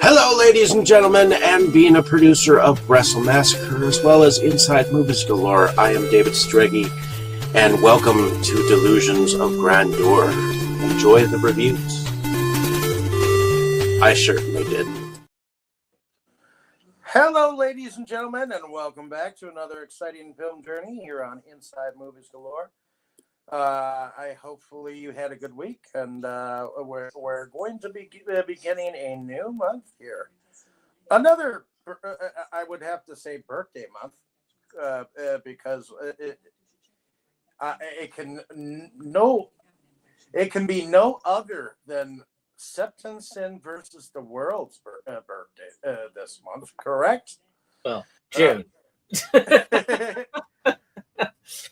Hello, ladies and gentlemen, and being a producer of Wrestle Massacre as well as Inside Movies Galore, I am David Strege, and welcome to Delusions of Grandeur. Enjoy the reviews. I certainly did. Hello, ladies and gentlemen, and welcome back to another exciting film journey here on Inside Movies Galore. I hopefully you had a good week, and we're going to be beginning a new month here. Another, I would have to say, birthday month, because it can be no other than SeptumSin versus the world's birthday this month. Correct? Well, June.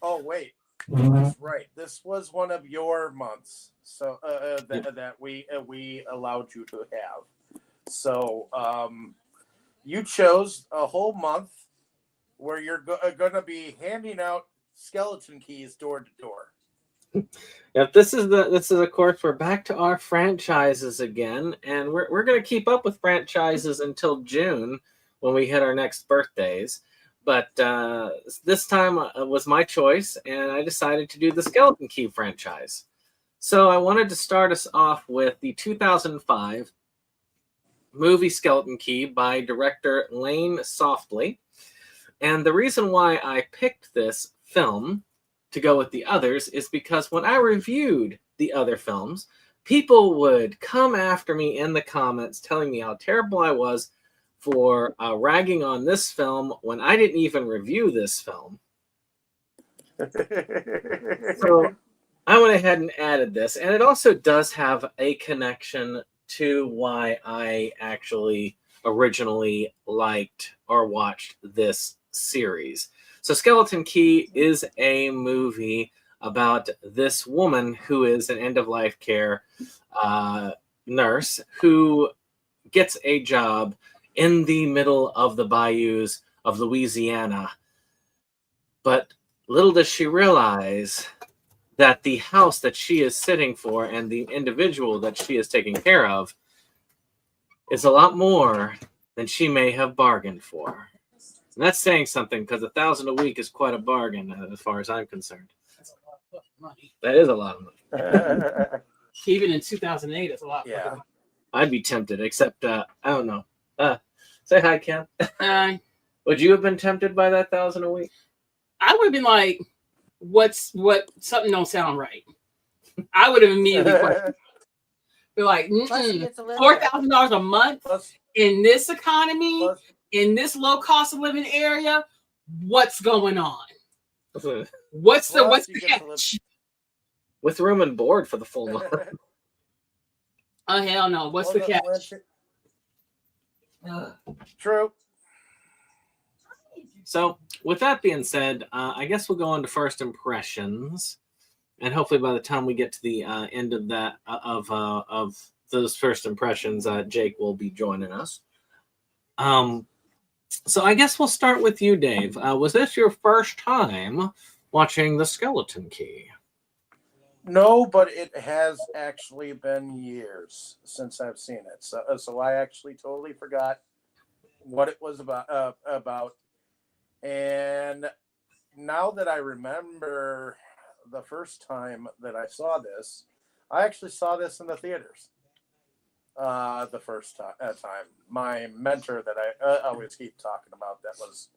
Oh wait. That's right. This was one of your months, so that we allowed you to have. So you chose a whole month where you're going to be handing out skeleton keys door to door. Yep, this is of course we're back to our franchises again, and we're going to keep up with franchises until June when we hit our next birthdays. But this time was my choice, and I decided to do the Skeleton Key franchise. So I wanted to start us off with the 2005 movie Skeleton Key by director Iain Softley. And the reason why I picked this film to go with the others is because when I reviewed the other films, people would come after me in the comments telling me how terrible I was for ragging on this film when I didn't even review this film. So I went ahead and added this, and it also does have a connection to why I actually originally liked or watched this series. So Skeleton Key is a movie about this woman who is an end-of-life care nurse who gets a job in the middle of the bayous of Louisiana. But little does she realize that the house that she is sitting for and the individual that she is taking care of is a lot more than she may have bargained for. And that's saying something, because $1,000 a week is quite a bargain as far as I'm concerned. That's a lot of money. That is a lot of money. Even in 2008, it's a lot. Yeah. I'd be tempted, except I don't know. Say hi, Ken. Would you have been tempted by that $1,000 a week? I would have been like, what? Something don't sound right. I would have immediately questioned. Be like, $4,000 a month in this economy, in this low cost of living area. What's going on? What's the catch? With room and board for the full month. Oh hell no! What's the catch? True. So, with that being said, I guess we'll go on to first impressions, and hopefully, by the time we get to the end of that of those first impressions, Jake will be joining us. So, I guess we'll start with you, Dave. Was this your first time watching The Skeleton Key? No, but it has actually been years since I've seen it. So I actually totally forgot what it was about. And now that I remember the first time that I saw this, I actually saw this in the theaters. The first time. My mentor that I always keep talking about, that was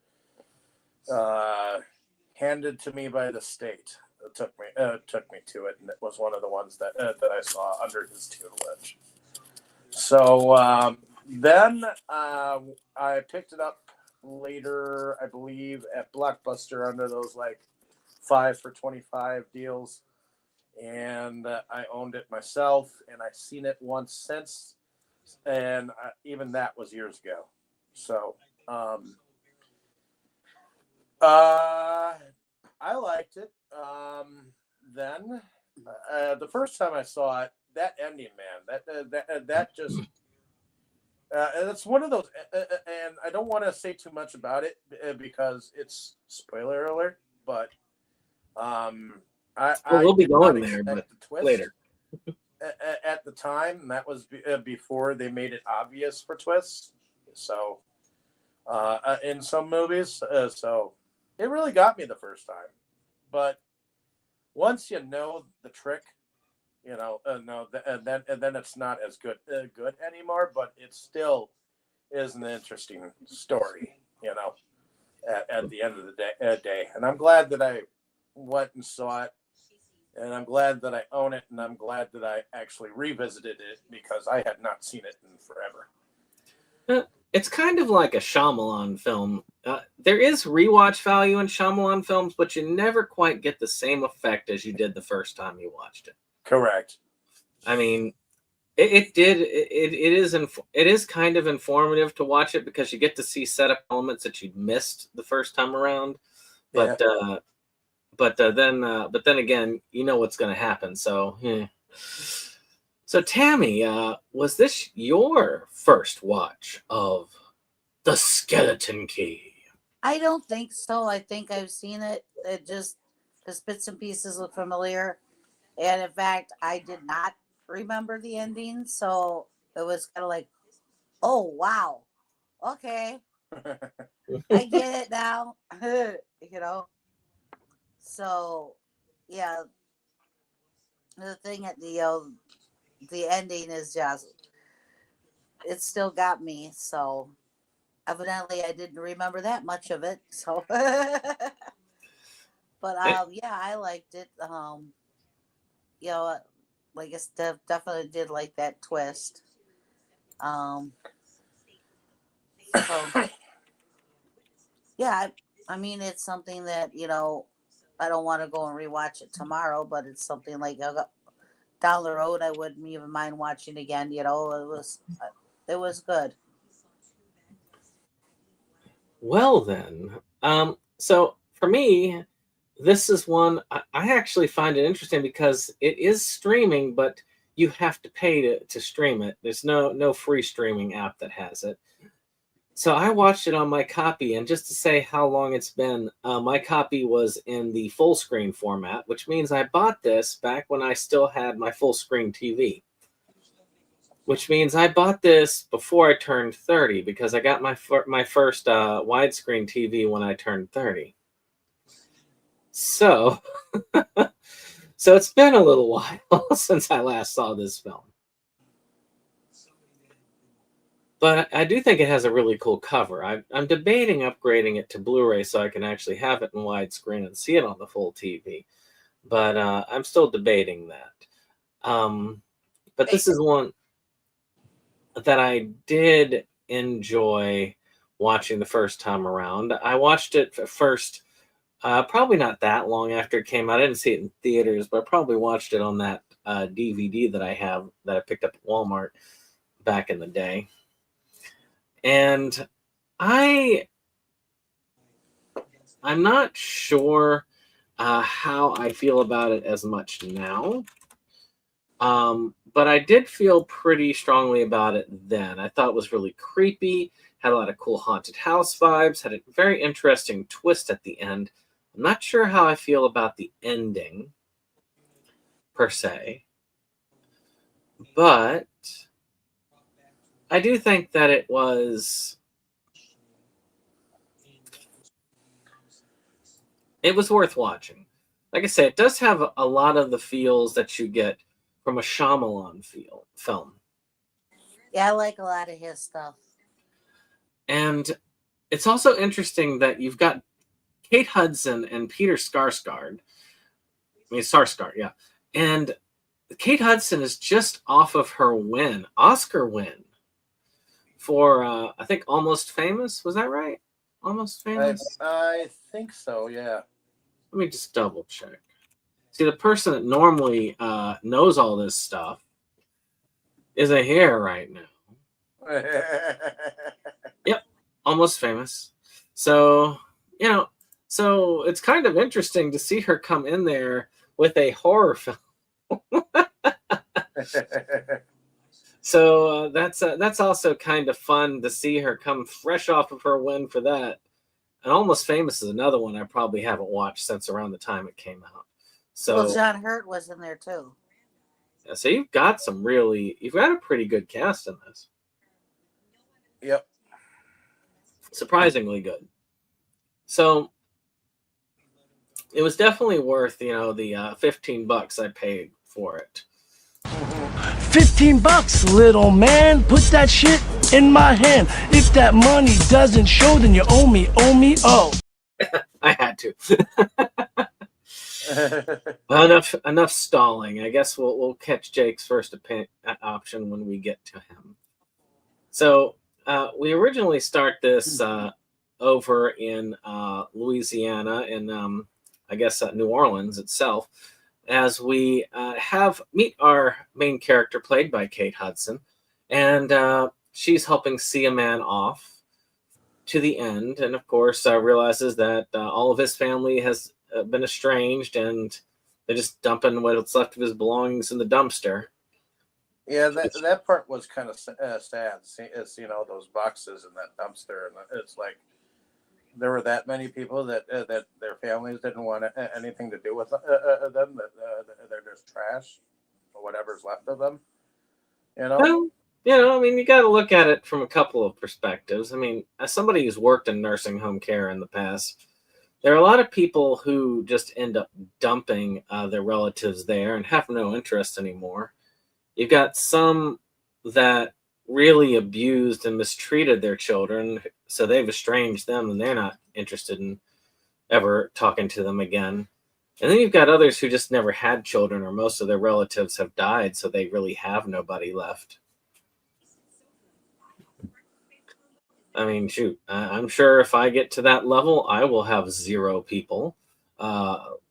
handed to me by the state. Took me to it, and it was one of the ones that I saw under his tutelage. So then I picked it up later, I believe, at Blockbuster under those like 5 for $25 deals, and I owned it myself, and I've seen it once since, and even that was years ago. So I liked it. Then the first time I saw it, that ending, man, that just it's one of those, and I don't want to say too much about it because it's spoiler alert, but we'll be going there, but later. at the time, and that was before they made it obvious for twists. So, in some movies, so it really got me the first time. But once you know the trick, no, and then it's not as good anymore. But it still is an interesting story, at the end of the day. And I'm glad that I went and saw it, and I'm glad that I own it, and I'm glad that I actually revisited it because I had not seen it in forever. It's kind of like a Shyamalan film. There is rewatch value in Shyamalan films, but you never quite get the same effect as you did the first time you watched it. Correct. I mean, it is kind of informative to watch it because you get to see setup elements that you missed the first time around. But then again, you know what's going to happen. So, So Tammy, was this your first watch of The Skeleton Key? I don't think so. I think I've seen it. It just the bits and pieces look familiar, and in fact, I did not remember the ending, so it was kind of like, oh wow, okay, I get it now. So yeah, the thing at the ending is just, it still got me. So evidently I didn't remember that much of it. So, but yeah, I liked it. I guess definitely did like that twist. So yeah, I mean, it's something that, I don't want to go and rewatch it tomorrow, but it's something like down the road, I wouldn't even mind watching again. It was good. Well then, so for me, this is one I actually find it interesting because it is streaming, but you have to pay to stream it. There's no free streaming app that has it. So I watched it on my copy, and just to say how long it's been, my copy was in the full screen format, which means I bought this back when I still had my full screen TV. Which means I bought this before I turned 30 because I got my first widescreen TV when I turned 30. So, so it's been a little while since I last saw this film. But I do think it has a really cool cover. I'm debating upgrading it to Blu-ray so I can actually have it in widescreen and see it on the full TV. But I'm still debating that. But this is one that I did enjoy watching the first time around. I watched it first, probably not that long after it came out. I didn't see it in theaters, but I probably watched it on that DVD that I have that I picked up at Walmart back in the day. And I'm not sure how I feel about it as much now. But I did feel pretty strongly about it then. I thought it was really creepy, had a lot of cool haunted house vibes, had a very interesting twist at the end. I'm not sure how I feel about the ending, per se. But I do think that it was worth watching. Like I said, it does have a lot of the feels that you get from a Shyamalan film. Yeah, I like a lot of his stuff. And it's also interesting that you've got Kate Hudson and Peter Sarsgaard. Yeah. And Kate Hudson is just off of her Oscar win for, I think, Almost Famous. Was that right? Almost Famous? I think so, yeah. Let me just double check. See, the person that normally knows all this stuff isn't here right now. Yep, Almost Famous. So, so it's kind of interesting to see her come in there with a horror film. So that's also kind of fun to see her come fresh off of her win for that. And Almost Famous is another one I probably haven't watched since around the time it came out. So, well, John Hurt was in there too. So you've got a pretty good cast in this. Yep. Surprisingly good. So it was definitely worth, the $15 I paid for it. $15, little man. Put that shit in my hand. If that money doesn't show, then you owe me, oh. I had to. Enough stalling. I guess we'll catch Jake's first option when we get to him. So we originally start this over in Louisiana, in New Orleans itself, as we meet our main character played by Kate Hudson, and she's helping see a man off to the end, and of course realizes that all of his family has been estranged, and they're just dumping what's left of his belongings in the dumpster. Yeah, that part was kind of sad. Those boxes in that dumpster, and it's like there were that many people that their families didn't want anything to do with them. That they're just trash, or whatever's left of them. Well, you got to look at it from a couple of perspectives. As somebody who's worked in nursing home care in the past, there are a lot of people who just end up dumping their relatives there and have no interest anymore. You've got some that really abused and mistreated their children, so they've estranged them and they're not interested in ever talking to them again. And then you've got others who just never had children, or most of their relatives have died, so they really have nobody left. Shoot, I'm sure if I get to that level, I will have 0 people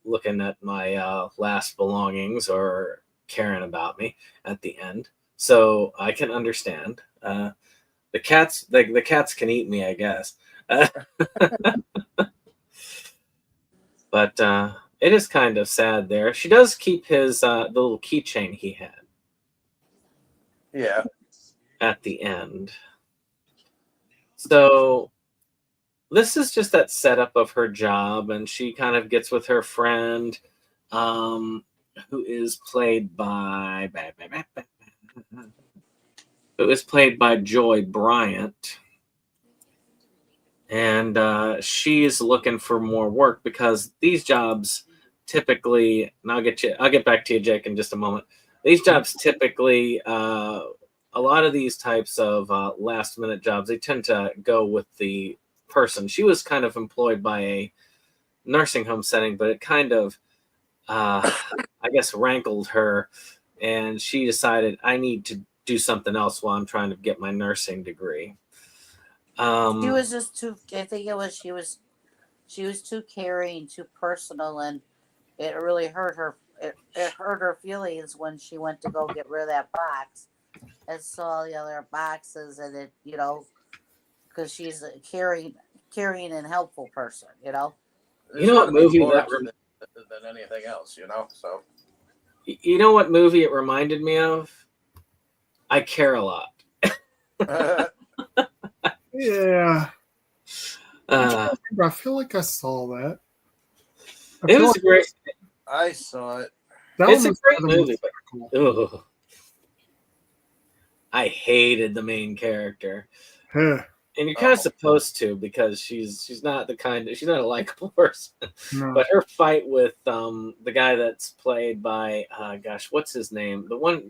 looking at my last belongings or caring about me at the end. So I can understand. The cats can eat me, I guess. But it is kind of sad there. She does keep his the little keychain he had. Yeah. At the end. So this is just that setup of her job, and she kind of gets with her friend, who is played by Joy Bryant, and she's looking for more work because these jobs typically, and I'll get back to you, Jake, in just a moment. These jobs typically, a lot of these types of last minute jobs, they tend to go with the person. She was kind of employed by a nursing home setting, but it kind of, rankled her, and she decided, I need to do something else while I'm trying to get my nursing degree. She was just too. I think it was she was too caring, too personal, and it really hurt her. It hurt her feelings when she went to go get rid of that box and saw all the other boxes, and it, because she's a caring and helpful person, You know what movie that than anything else, So you know what movie it reminded me of? I Care a Lot. Yeah. I feel like I saw that. It was great. I saw it. It's a great movie. Cool. I hated the main character. Huh. And you're kind of supposed to, because she's not she's not a likable person. No. But her fight with the guy that's played by what's his name? The little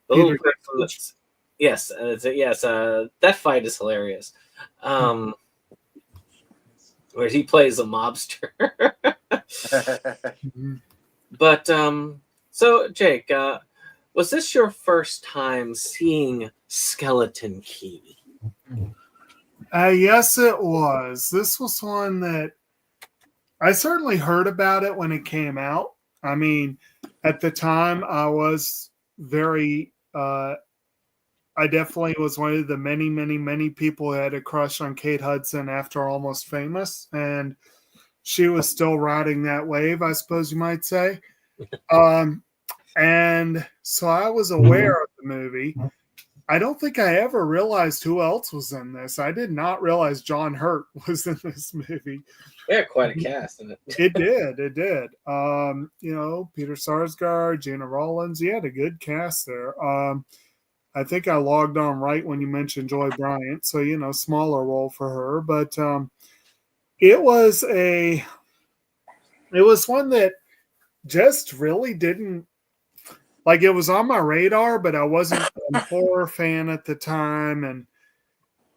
person that's, yes, that fight is hilarious. Where he plays a mobster. But so Jake, was this your first time seeing Skeleton Key? Yes, it was. This was one that I certainly heard about it when it came out. At the time, I was very, I definitely was one of the many, many, many people who had a crush on Kate Hudson after Almost Famous. And she was still riding that wave, I suppose you might say. And so I was aware of the movie. I don't think I ever realized who else was in this. I did not realize John Hurt was in this movie. Yeah, quite a cast in it. It did. Peter Sarsgaard, Gina Rollins. You had a good cast there. I think I logged on right when you mentioned Joy Bryant, so smaller role for her, but it was one that just really didn't, like, it was on my radar, but I wasn't a horror fan at the time, and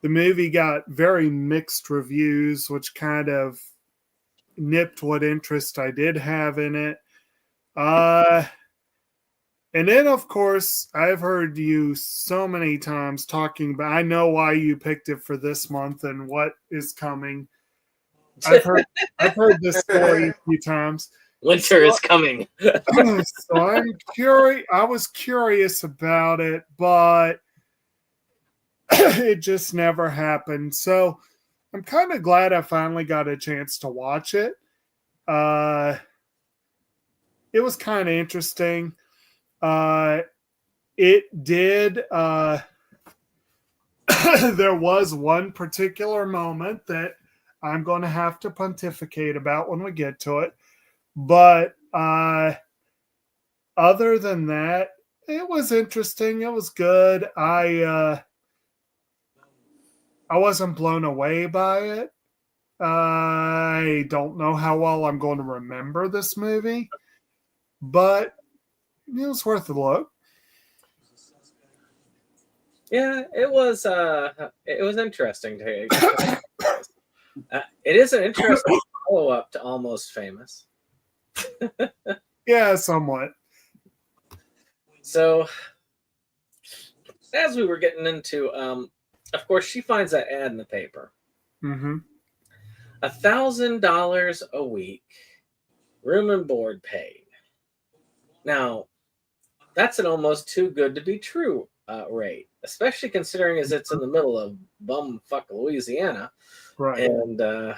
the movie got very mixed reviews, which kind of nipped what interest I did have in it. And then, of course, I've heard you so many times talking about, I know why you picked it for this month and what is coming. I've heard this story a few times. Winter is coming. So I'm curious. I was curious about it, but it just never happened. So I'm kind of glad I finally got a chance to watch it. It was kind of interesting. It did. There was one particular moment that I'm going to have to pontificate about when we get to it. But other than that, it was interesting. It was good. I wasn't blown away by it. I don't know how well I'm going to remember this movie, but it was worth a look. Yeah, it was interesting to it is an interesting follow-up to Almost Famous. Yeah, somewhat. So, as we were getting into, of course, she finds that ad in the paper. Mm-hmm. $1,000 a week, room and board paid. Now, that's an almost too good to be true rate, especially considering as it's in the middle of bumfuck Louisiana, right? And that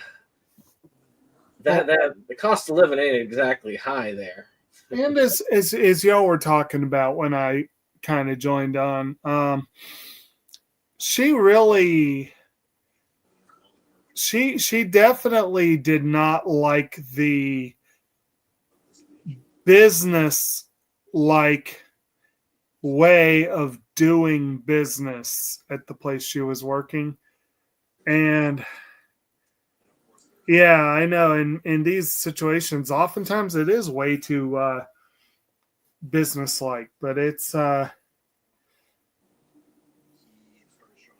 the cost of living ain't exactly high there. And as y'all were talking about when I kind of joined on, she definitely did not like the business like way of doing business at the place she was working. And yeah, I know in these situations, oftentimes it is way too business-like, but it's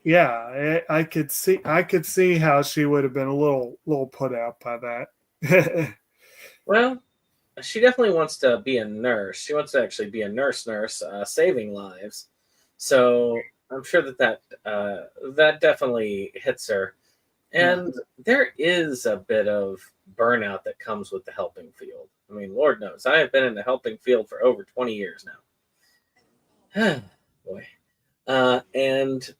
yeah, I could see how she would have been a little put out by that. Well, she definitely wants to be a nurse. She wants to actually be a nurse, saving lives. So I'm sure that definitely hits her. And there is a bit of burnout that comes with the helping field. I mean, Lord knows, I have been in the helping field for over 20 years now. Boy. And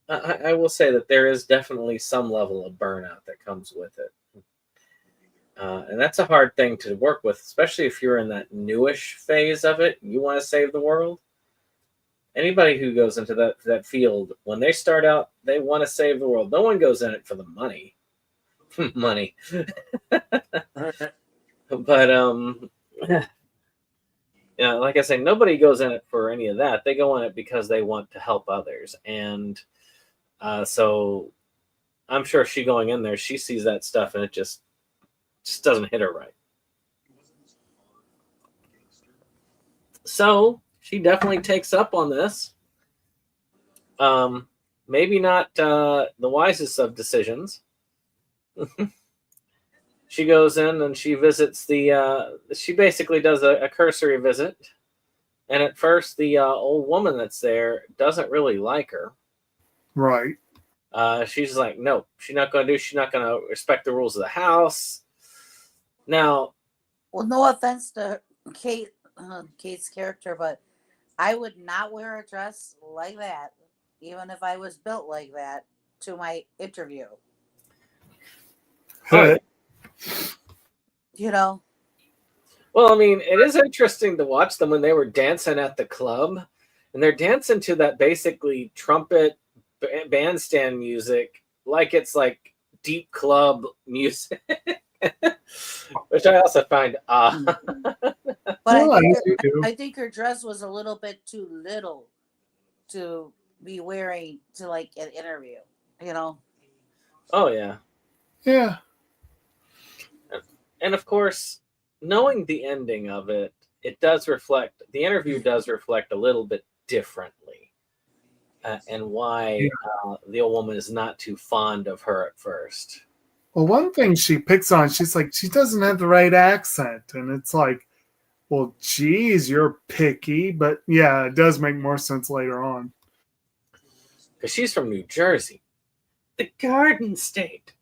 I will say that there is definitely some level of burnout that comes with it. And that's a hard thing to work with, especially if you're in that newish phase of it. You want to save the world. Anybody who goes into that field, when they start out, they want to save the world. No one goes in it for the money. Money. But like I say, nobody goes in it for any of that. They go in it because they want to help others. And so I'm sure she going in there, she sees that stuff and it just doesn't hit her right. So she definitely takes up on this. Maybe not the wisest of decisions. She goes in and she visits she basically does a cursory visit. And at first, the old woman that's there doesn't really like her. Right. She's like, no, she's not going to respect the rules of the house. Now, well, no offense to Kate's character, but I would not wear a dress like that, even if I was built like that, to my interview. Hey. Well, I mean, it is interesting to watch them when they were dancing at the club. and they're dancing to that basically trumpet bandstand music, like it's like deep club music, which I also find odd. But I think her dress was a little bit too little to be wearing to like an interview, you know? Oh yeah. Yeah. And of course, knowing the ending of it, it does reflect, the interview does reflect a little bit differently, and why the old woman is not too fond of her at first. Well, one thing she picks on, she's like, she doesn't have the right accent. And it's like, well, geez, you're picky. But yeah, it does make more sense later on. Because she's from New Jersey, the Garden State.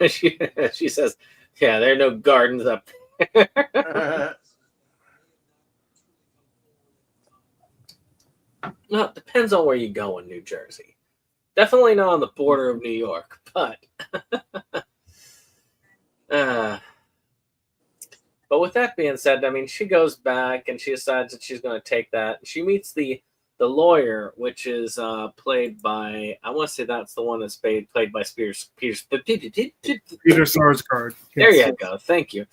She says, yeah, there are no gardens up there. Well, it depends on where you go in New Jersey. Definitely not on the border of New York, but but with that being said, I mean, she goes back and she decides that she's going to take that. She meets the lawyer, which is played by, I want to say that's the one that's played by Peter Sarsgaard. There you go. Thank you.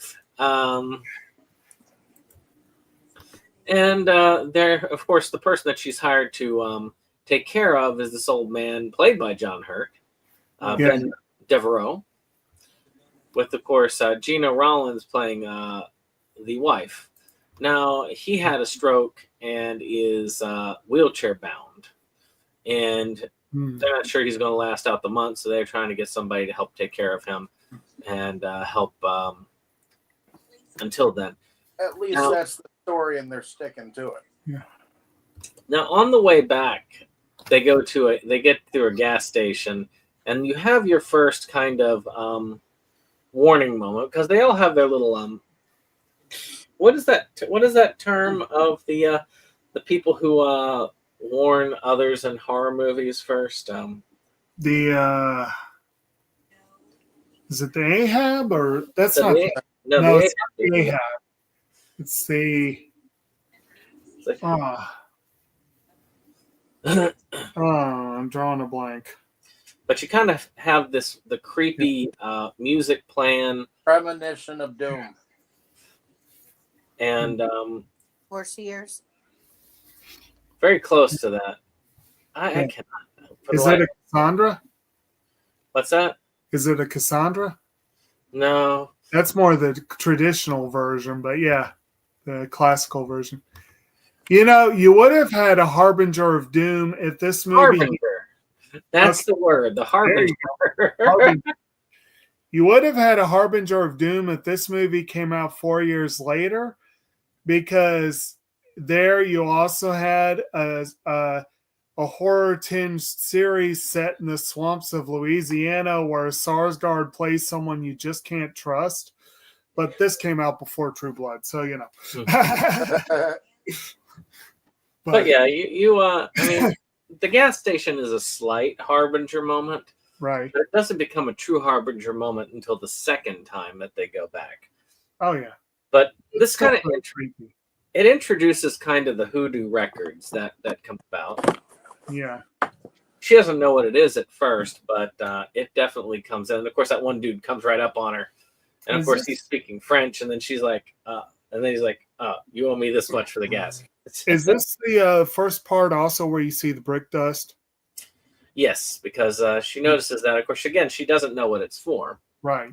And there, of course, the person that she's hired to take care of is this old man played by John Hurt, Ben Devereaux, with, of course, Gina Rollins playing the wife. Now, he had a stroke and is wheelchair bound, and they're not sure he's going to last out the month, so they're trying to get somebody to help take care of him and help until then. At least that's the story, and they're sticking to it. Yeah. Now, on the way back, they get through a gas station, and you have your first kind of warning moment, because they all have their little what is that term of the people who warn others in horror movies first? Is it the Ahab, or that's the not A- no, the it's Ahab. not the Ahab. It's the I'm drawing a blank. But you kind of have the creepy music playing. Premonition of Doom. And 4 years. very close to that. I cannot. Is that a Cassandra? What's that? Is it a Cassandra? No. That's more the traditional version, but yeah, the classical version. You know, you would have had a Harbinger of Doom if this movie... Harbinger. That's the word, the Harbinger. You would have had a Harbinger of Doom if this movie came out 4 years later, because there you also had a horror-tinged series set in the swamps of Louisiana where Sarsgaard plays someone you just can't trust. But this came out before True Blood, so you know. But yeah, I mean, the gas station is a slight Harbinger moment. Right. But it doesn't become a true Harbinger moment until the second time that they go back. Oh, yeah. But this kind of it introduces kind of the hoodoo records that come about. Yeah. She doesn't know what it is at first, but it definitely comes in. And of course, that one dude comes right up on her. And of course, he's speaking French. And then she's like, and then he's like, you owe me this much for the gas. Is this the first part also where you see the brick dust? Yes, because she notices that. Of course, again, she doesn't know what it's for. Right.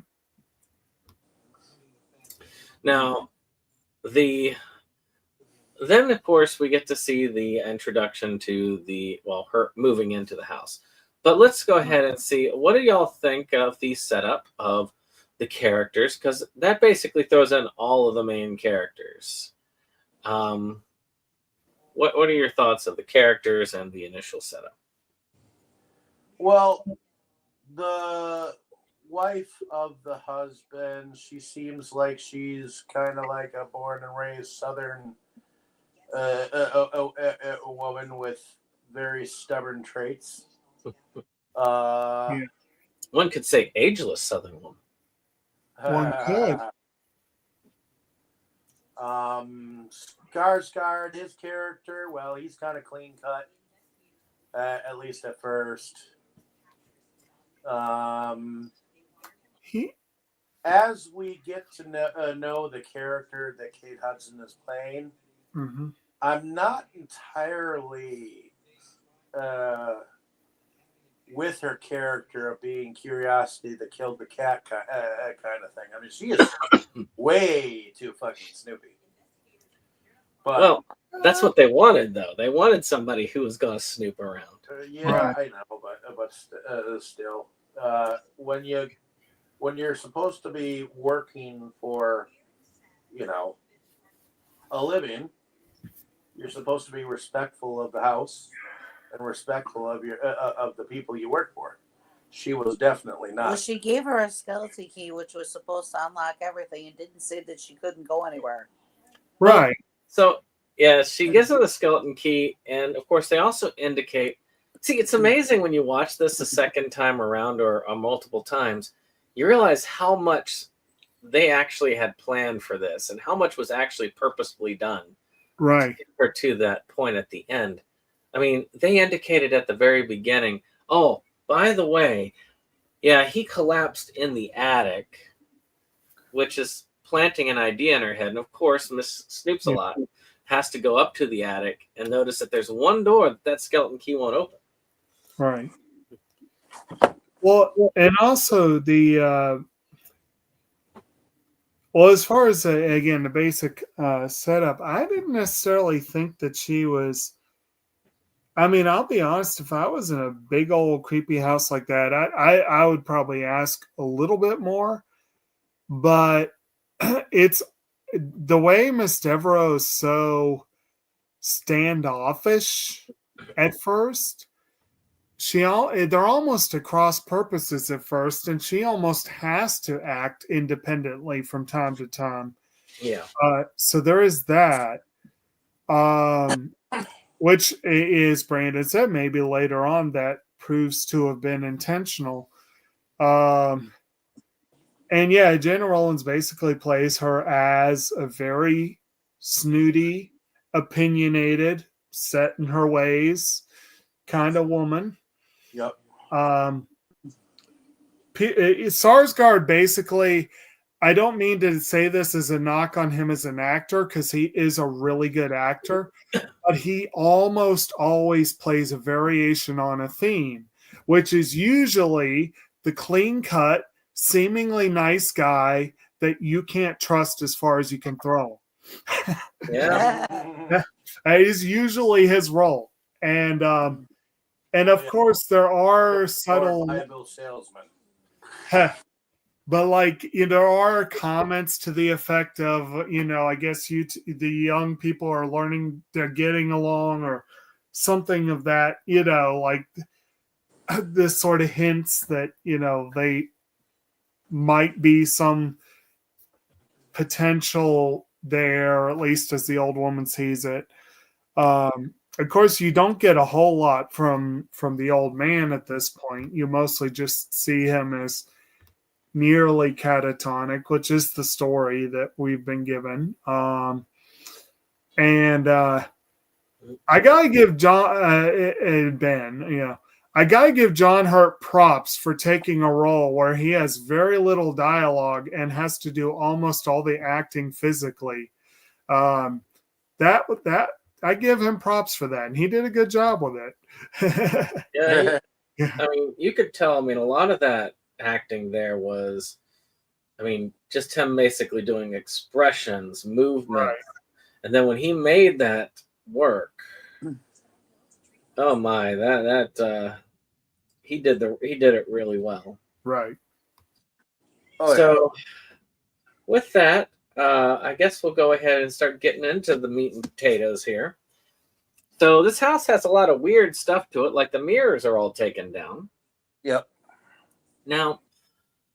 Now, then, of course, we get to see the introduction to her moving into the house. But let's go ahead and see, what do y'all think of the setup of the characters? Because that basically throws in all of the main characters. What are your thoughts of the characters and the initial setup? Well, the wife of the husband, she seems like she's kind of like a born and raised Southern a woman with very stubborn traits. Yeah. One could say ageless Southern woman. One could. Skarsgård, his character, well, he's kind of clean cut, at least at first. As we get to know the character that Kate Hudson is playing, I'm not entirely with her character of being curiosity that killed the cat kind of thing. I mean, she is way too fucking snoopy. But, well, that's what they wanted, though. They wanted somebody who was going to snoop around. Yeah, I know, but still, when you're supposed to be working for, a living, you're supposed to be respectful of the house and respectful of of the people you work for. She was definitely not. Well, she gave her a skeleton key, which was supposed to unlock everything, and didn't say that she couldn't go anywhere. Right. So, yeah, she gives her the skeleton key, and of course, they also indicate. See, it's amazing when you watch this a second time around or multiple times, you realize how much they actually had planned for this and how much was actually purposefully done. Right. To get her to that point at the end. I mean, they indicated at the very beginning, oh, by the way, yeah, he collapsed in the attic, which is planting an idea in her head. And of course, Miss Snoops-a-Lot has to go up to the attic and notice that there's one door that skeleton key won't open. Right. Well, and also as far as, again, the basic setup, I didn't necessarily think that she was, I mean, I'll be honest, if I was in a big old creepy house like that, I would probably ask a little bit more, but it's the way Miss Devereaux is so standoffish at first. They're almost at cross purposes at first, and she almost has to act independently from time to time. Yeah. So there is that, which is, Brandon said, maybe later on that proves to have been intentional. And yeah, Jen Rollins basically plays her as a very snooty, opinionated, set in her ways kind of woman. Yep. Skarsgård basically, I don't mean to say this as a knock on him as an actor, because he is a really good actor, but he almost always plays a variation on a theme, which is usually the clean-cut, seemingly nice guy that you can't trust as far as you can throw. Yeah. That is usually his role. And of course, there are subtle salesman. But there are comments to the effect of, I guess the young people are learning, they're getting along, or something of that, this sort of hints that, they might be some potential there, at least as the old woman sees it. Of course, you don't get a whole lot from the old man at this point. You mostly just see him as nearly catatonic, which is the story that we've been given. And I gotta give I gotta give John Hurt props for taking a role where he has very little dialogue and has to do almost all the acting physically. That I give him props for that, and he did a good job with it. Yeah, I mean, you could tell. I mean, a lot of that acting there was, just him basically doing expressions, movement, Right. And then when he made that work, oh my, that he did it really well. Right. So with that, I guess we'll go ahead and start getting into the meat and potatoes here. So this house has a lot of weird stuff to it, like the mirrors are all taken down. Yep. Now,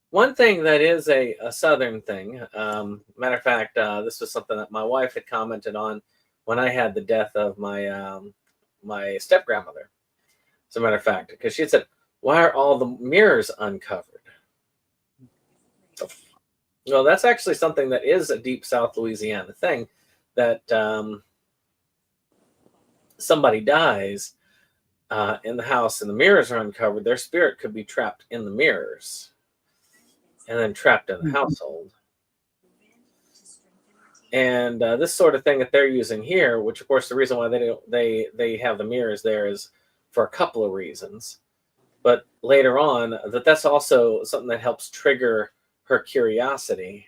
one thing that is a southern thing, matter of fact, this was something that my wife had commented on when I had the death of my my step-grandmother. As a matter of fact, because she had said, why are all the mirrors uncovered? Well, that's actually something that is a deep South Louisiana thing, that somebody dies in the house and the mirrors are uncovered, their spirit could be trapped in the mirrors and then trapped in the household. And this sort of thing that they're using here, which of course the reason why they have the mirrors there is for a couple of reasons. But later on, that's also something that helps trigger her curiosity,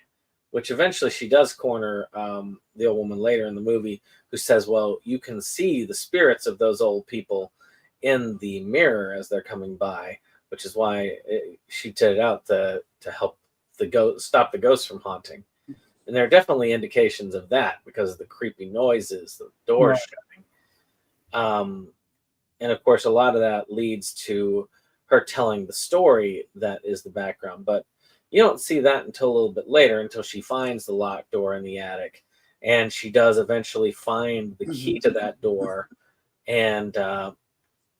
which eventually she does corner the old woman later in the movie, who says, well, you can see the spirits of those old people in the mirror as they're coming by, which is why she did it out to help stop the ghosts from haunting. And there are definitely indications of that because of the creepy noises, the doors shutting. And of course, a lot of that leads to her telling the story that is the background. But you don't see that until a little bit later, until she finds the locked door in the attic. And she does eventually find the key to that door and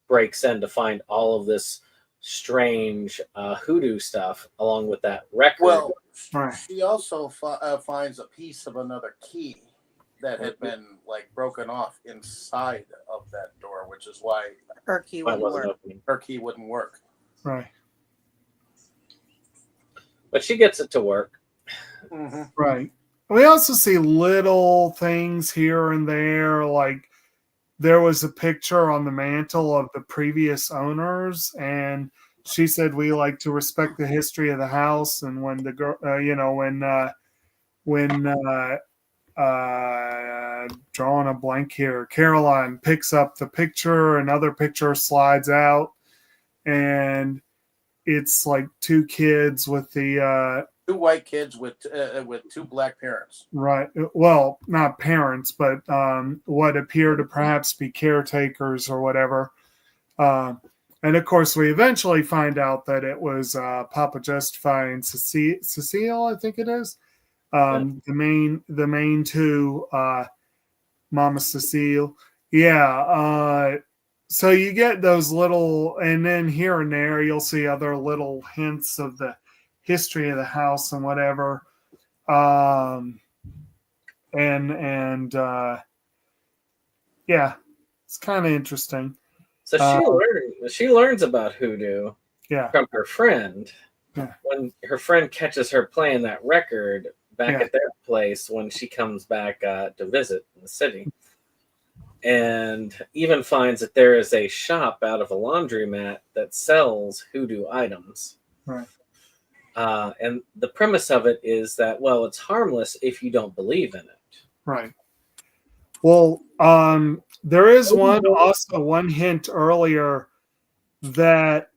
breaks in to find all of this strange hoodoo stuff along with that record. Well, she also finds a piece of another key that had been like broken off inside of that door, which is why her key wouldn't work. Her key wouldn't work. Right. But she gets it to work. Mm-hmm. Right. We also see little things here and there, like there was a picture on the mantle of the previous owners, and she said we like to respect the history of the house. And when the girl, drawing a blank here, Caroline picks up the picture, another picture slides out, and it's like two kids with the two white kids with two black parents. Right. Well, not parents, but what appear to perhaps be caretakers or whatever. And of course, we eventually find out that it was Papa Justify and Cecile, I think it is. The main two, Mama Cecile. Yeah. So you get those little, and then here and there you'll see other little hints of the history of the house and whatever. Yeah, it's kind of interesting. So she learns about hoodoo from her friend. Yeah. When her friend catches her playing that record back at their place when she comes back to visit in the city. And even finds that there is a shop out of a laundromat that sells hoodoo items. Right. And the premise of it is that, well, it's harmless if you don't believe in it. Right. Well, there is one hint earlier that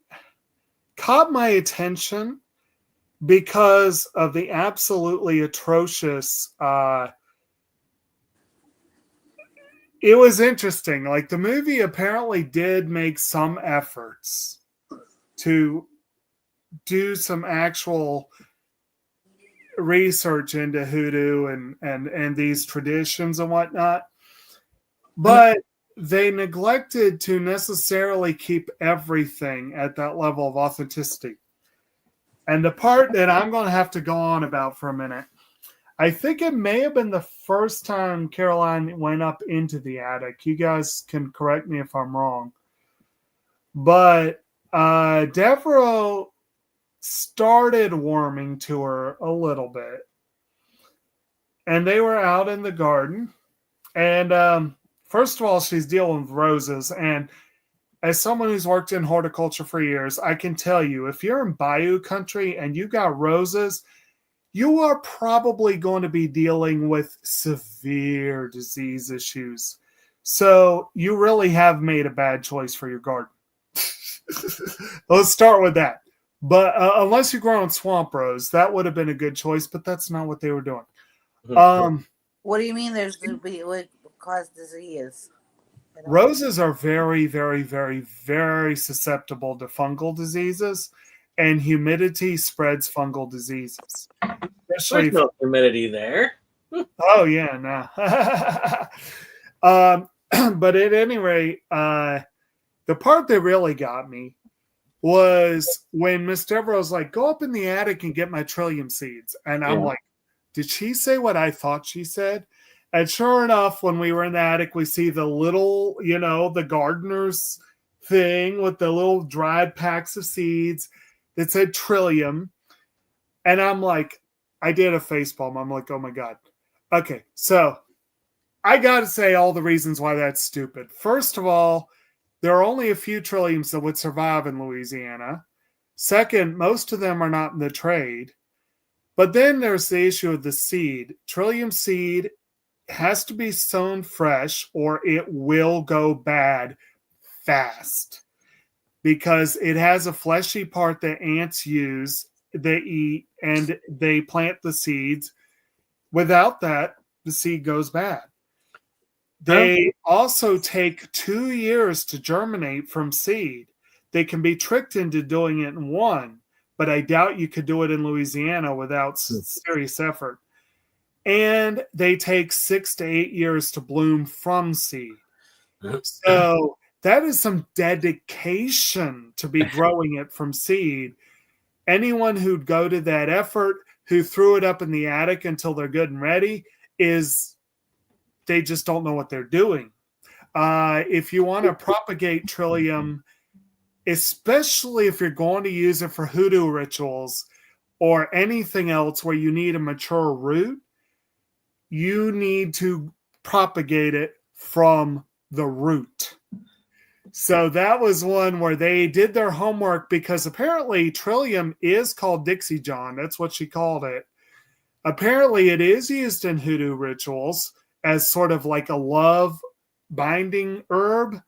caught my attention because of the absolutely atrocious. It was interesting. Like the movie apparently did make some efforts to do some actual research into hoodoo and these traditions and whatnot, but they neglected to necessarily keep everything at that level of authenticity. And the part that I'm going to have to go on about for a minute, I think it may have been the first time Caroline went up into the attic. You guys can correct me if I'm wrong, but Devereaux started warming to her a little bit, and they were out in the garden, and first of all, she's dealing with roses, and as someone who's worked in horticulture for years, I can tell you, if you're in bayou country and you got roses, you are probably going to be dealing with severe disease issues. So you really have made a bad choice for your garden. Let's start with that. But unless you're growing swamp rose, that would have been a good choice, but that's not what they were doing. What do you mean there's going to be what cause disease? Roses are very, very, very, very susceptible to fungal diseases, and humidity spreads fungal diseases. There's no humidity there. Oh, yeah, no. But at any rate, the part that really got me was when Miss Deborah was like, go up in the attic and get my trillium seeds. And I'm like, did she say what I thought she said? And sure enough, when we were in the attic, we see the little, the gardener's thing with the little dried packs of seeds that said trillium. And I'm like, I did a facepalm. I'm like, oh my God. Okay, so I got to say all the reasons why that's stupid. First of all, there are only a few trilliums that would survive in Louisiana. Second, most of them are not in the trade. But then there's the issue of the seed. Trillium seed has to be sown fresh or it will go bad fast because it has a fleshy part that ants use, they eat, and they plant the seeds. Without that, the seed goes bad. They also take 2 years to germinate from seed. They can be tricked into doing it in one, but I doubt you could do it in Louisiana without serious effort. And they take 6 to 8 years to bloom from seed. So that is some dedication to be growing it from seed. Anyone who'd go to that effort, who threw it up in the attic until they're good and ready, they just don't know what they're doing. If you want to propagate trillium, especially if you're going to use it for hoodoo rituals or anything else where you need a mature root, you need to propagate it from the root. So that was one where they did their homework because apparently trillium is called Dixie John. That's what she called it. Apparently it is used in hoodoo rituals as sort of like a love binding herb.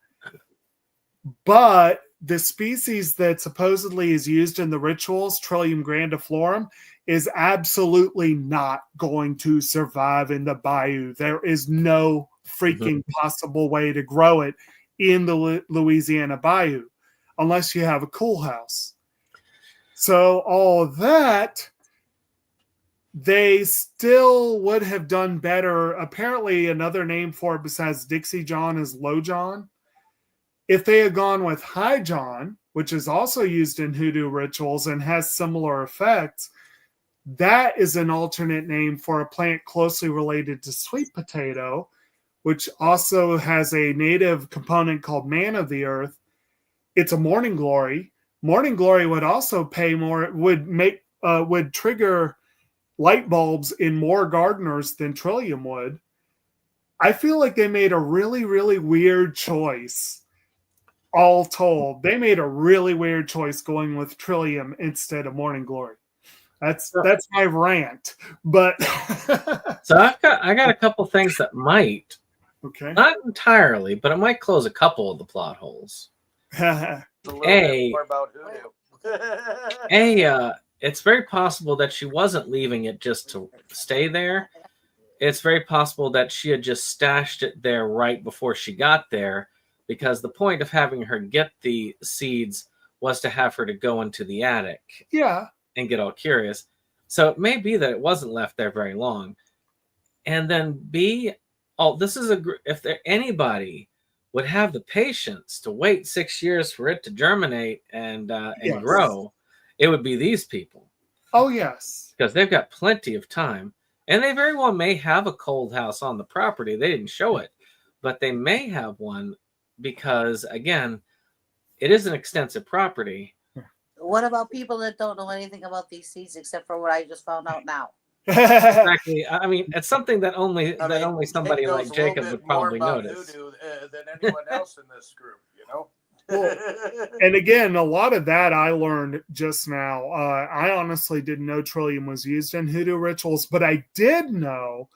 But the species that supposedly is used in the rituals, Trillium grandiflorum, is absolutely not going to survive in the bayou. There is no freaking possible way to grow it in the Louisiana bayou unless you have a cool house. So all of that, they still would have done better. Apparently another name for it besides Dixie John is Low John. If they had gone with High John, which is also used in hoodoo rituals and has similar effects, that is an alternate name for a plant closely related to sweet potato, which also has a native component called man of the earth. It's a morning glory. Morning glory would also pay more, would trigger light bulbs in more gardeners than trillium would. I feel like they made a really, really weird choice. All told, they made a really weird choice going with trillium instead of morning glory. That's my rant. But so I got a couple things that might, not entirely, but it might close a couple of the plot holes. More about hoodoo. It's very possible that she wasn't leaving it just to stay there. It's very possible that she had just stashed it there right before she got there, because the point of having her get the seeds was to have her to go into the attic and get all curious. So it may be that it wasn't left there very long. And then if anybody would have the patience to wait 6 years for it to germinate and grow, it would be these people. Oh, yes. Because they've got plenty of time. And they very well may have a cold house on the property. They didn't show it, but they may have one because, again, it is an extensive property. What about people that don't know anything about these seeds except for what I just found out now? Exactly. I mean, it's something that only somebody like Jacob would probably notice. Voodoo, than anyone else in this group, you know. Well, and again, a lot of that I learned just now. I honestly didn't know trillium was used in hoodoo rituals, but I did know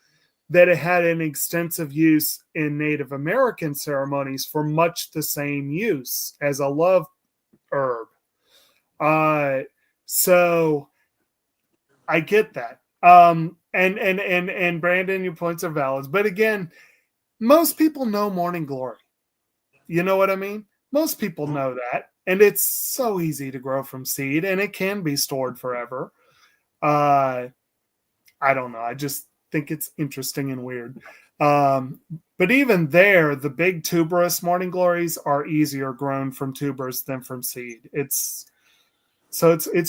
that it had an extensive use in Native American ceremonies for much the same use as a love herb. So I get that. And Brandon, your points are valid. But again, most people know morning glory. You know what I mean? Most people know that. And it's so easy to grow from seed, and it can be stored forever. I don't know. I just think it's interesting and weird. But even there, the big tuberous morning glories are easier grown from tubers than from seed. It's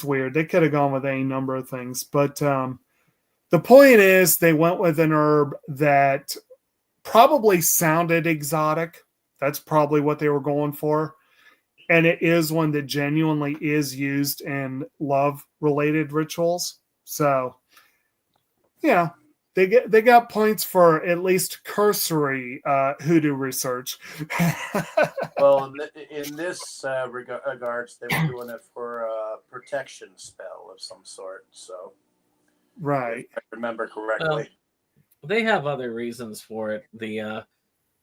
weird. They could have gone with any number of things, but the point is they went with an herb that probably sounded exotic. That's probably what they were going for. And it is one that genuinely is used in love-related rituals. So, yeah, they got points for at least cursory hoodoo research. Well, in this regards, they were doing it for a protection spell of some sort. So, right, if I remember correctly. They have other reasons for it.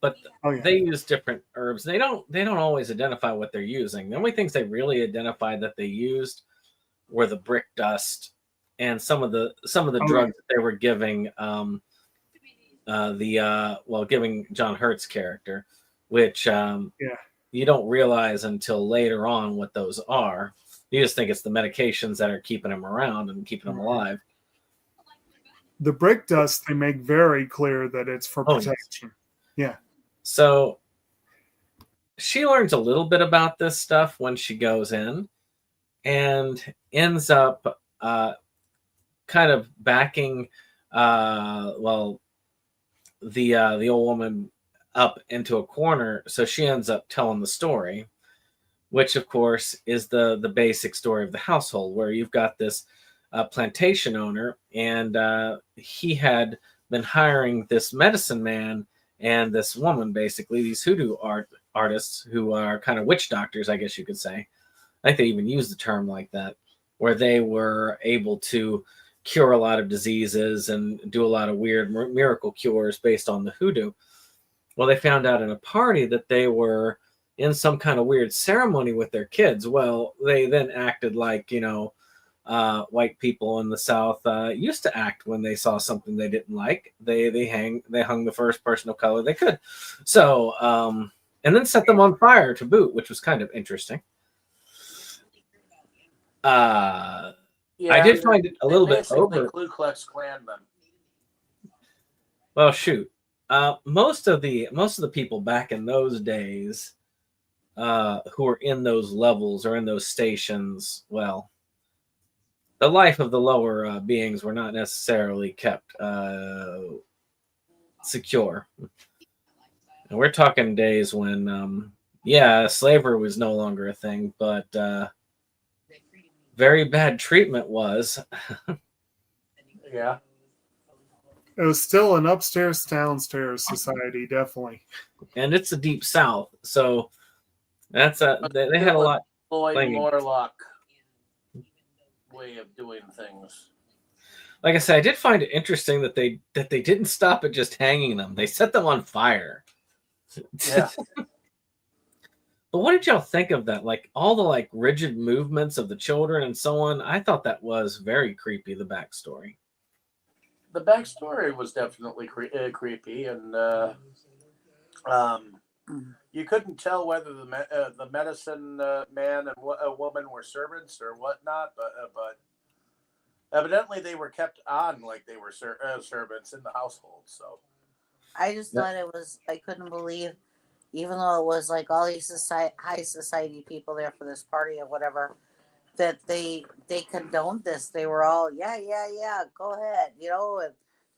But they use different herbs. They don't always identify what they're using. The only things they really identified that they used were the brick dust and some of the drugs that they were giving giving John Hurt's character, which you don't realize until later on what those are. You just think it's the medications that are keeping him around and keeping him alive. The brick dust, they make very clear that it's for protection. Yeah. So she learns a little bit about this stuff when she goes in and ends up kind of backing the old woman up into a corner. So she ends up telling the story, which of course is the basic story of the household, where you've got this plantation owner, and he had been hiring this medicine man and this woman, basically these hoodoo artists who are kind of witch doctors, I guess you could say. I think they even use the term like that, where they were able to cure a lot of diseases and do a lot of weird miracle cures based on the hoodoo. Well, they found out in a party that they were in some kind of weird ceremony with their kids. Well, they then acted like, white people in the South used to act when they saw something they didn't like. They hung the first person of color they could. So, and then set them on fire to boot, which was kind of interesting. I did find it a little bit over. Ku Klux Klan them. Well, shoot. Most of the people back in those days who were in those levels or in those stations, well, the life of the lower beings were not necessarily kept secure. And we're talking days when, slavery was no longer a thing, but very bad treatment was. Yeah. It was still an upstairs, downstairs society, definitely. And it's the deep South, so that's they had a lot. Floyd Morlock way of doing things. Like I said, I did find it interesting that they didn't stop at just hanging them; they set them on fire. Yeah. But what did y'all think of that? Like all the rigid movements of the children and so on. I thought that was very creepy. The backstory. The backstory was definitely creepy, and you couldn't tell whether the medicine man and a woman were servants or whatnot, but evidently they were kept on like they were servants in the household. So I just thought it was, I couldn't believe, even though it was all these high society people there for this party or whatever, that they condoned this. They were all, yeah, go ahead, and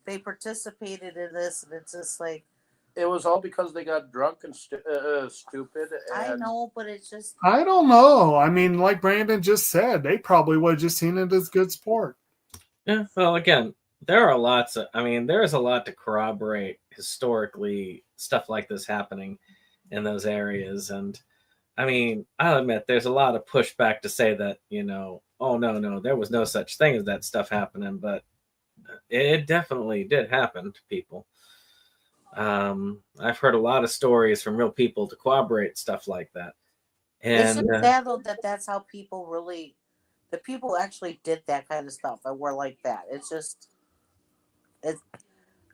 they participated in this, and it's just it was all because they got drunk and stupid. I know, but it's just, I don't know. I mean, like Brandon just said, they probably would have just seen it as good sport. Yeah, well, again, there is a lot to corroborate historically stuff like this happening in those areas. And I mean, I'll admit there's a lot of pushback to say that, oh, no, there was no such thing as that stuff happening, but it definitely did happen to people. I've heard a lot of stories from real people to corroborate stuff like that. And it's just sad though that that's how people really, the people actually did that kind of stuff and were like that. It's just,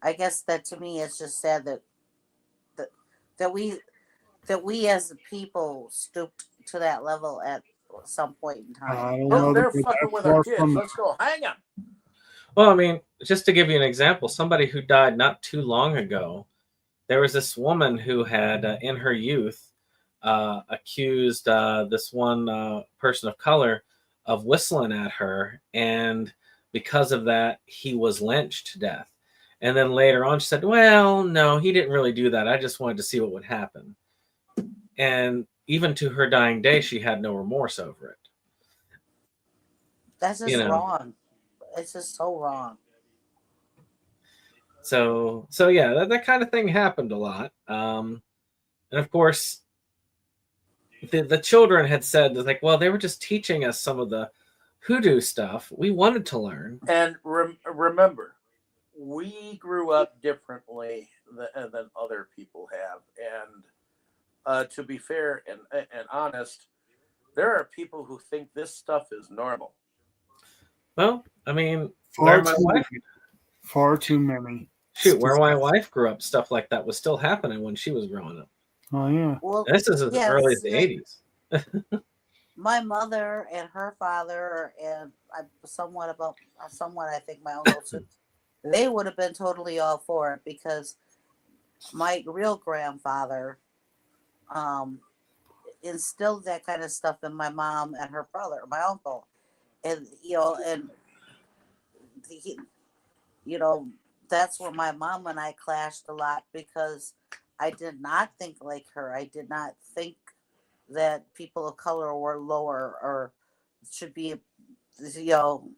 I guess that to me, it's just sad that we as the people stooped to that level at some point in time. I don't know They're fucking with our kids. Let's go hang them. Well, I mean, just to give you an example, somebody who died not too long ago, there was this woman who had, in her youth, accused this one person of color of whistling at her, and because of that, he was lynched to death. And then later on, she said, "Well, no, he didn't really do that. I just wanted to see what would happen." And even to her dying day, she had no remorse over it. That's just wrong. It's just so wrong. So yeah, that kind of thing happened a lot. And of course, the children had said, like, well, they were just teaching us some of the hoodoo stuff we wanted to learn. And remember, we grew up differently than other people have. And to be fair and honest, there are people who think this stuff is normal. Well, I mean, far too many. Shoot, where my wife grew up, stuff like that was still happening when she was growing up. Oh, yeah. Well, this is as early as the 80s. My mother and her father, and somewhat, I think my uncle too, they would have been totally all for it, because my real grandfather instilled that kind of stuff in my mom and her brother, my uncle. And, that's where my mom and I clashed a lot, because I did not think like her. I did not think that people of color were lower or should be,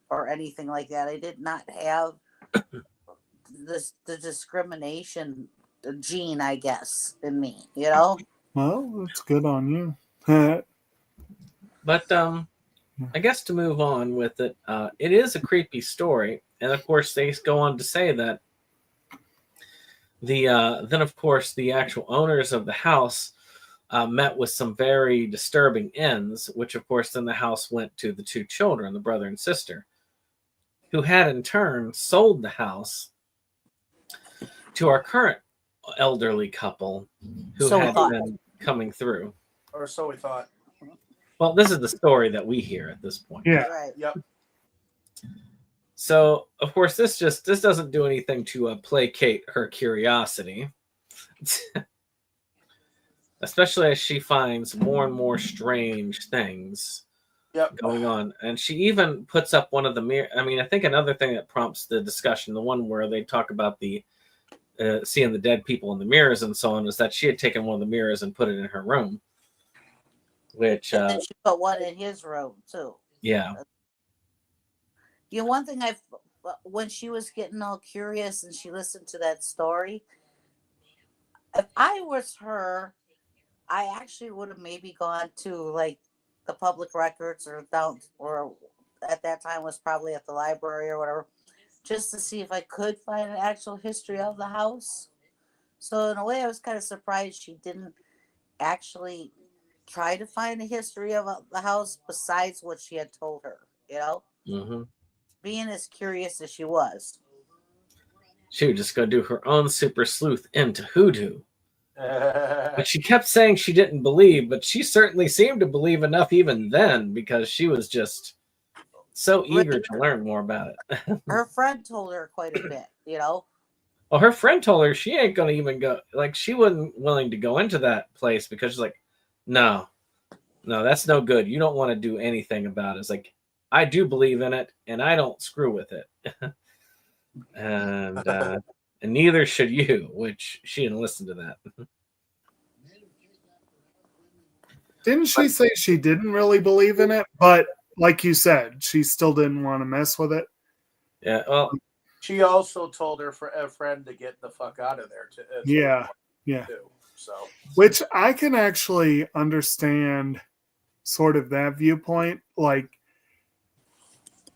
or anything like that. I did not have the discrimination gene, I guess, in me, Well, that's good on you. But I guess to move on with it, it is a creepy story. And of course, they go on to say that then of course the actual owners of the house met with some very disturbing ends, which of course then the house went to the two children, the brother and sister, who had in turn sold the house to our current elderly couple who had been coming through. Or so we thought. Well, this is the story that we hear at this point. Yeah. Right. Yep. So, of course, this doesn't do anything to placate her curiosity, especially as she finds more and more strange things going on. And she even puts up one of the mirror. I mean, I think another thing that prompts the discussion, the one where they talk about the seeing the dead people in the mirrors and so on, is that she had taken one of the mirrors and put it in her room. Which and then she put one in his room too. Yeah. One thing when she was getting all curious and she listened to that story, if I was her, I actually would have maybe gone to like the public records or at that time was probably at the library or whatever, just to see if I could find an actual history of the house. So in a way, I was kind of surprised she didn't actually try to find a history of the house besides what she had told her, Mm-hmm. Being as curious as she was. She would just go do her own super sleuth into hoodoo. But she kept saying she didn't believe, but she certainly seemed to believe enough even then, because she was just so eager to learn more about it. Her friend told her quite a bit, Well, her friend told her she ain't going to even go, like, she wasn't willing to go into that place because she's like, no, that's no good. You don't want to do anything about it. It's like, I do believe in it, and I don't screw with it. and neither should you, which she didn't listen to that. Didn't she say she didn't really believe in it? But like you said, she still didn't want to mess with it. Yeah, well, she also told her friend to get the fuck out of there. Yeah. Too, so, which I can actually understand, sort of that viewpoint. Like,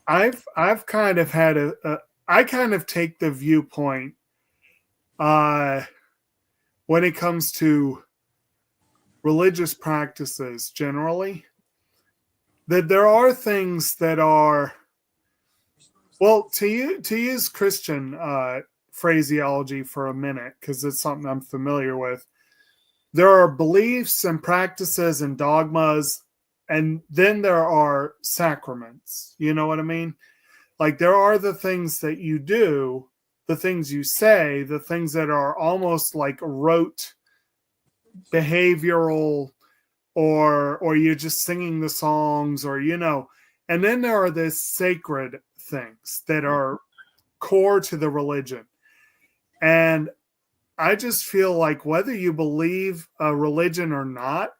I've kind of had I kind of take the viewpoint when it comes to religious practices generally, that there are things that are, well, to use Christian phraseology for a minute, because it's something I'm familiar with. There are beliefs and practices and dogmas, and then there are sacraments. You know what I mean? Like there are the things that you do, the things you say, the things that are almost like rote behavioral, or you're just singing the songs, or and then there are the sacred things that are core to the religion. And I just feel like whether you believe a religion or not,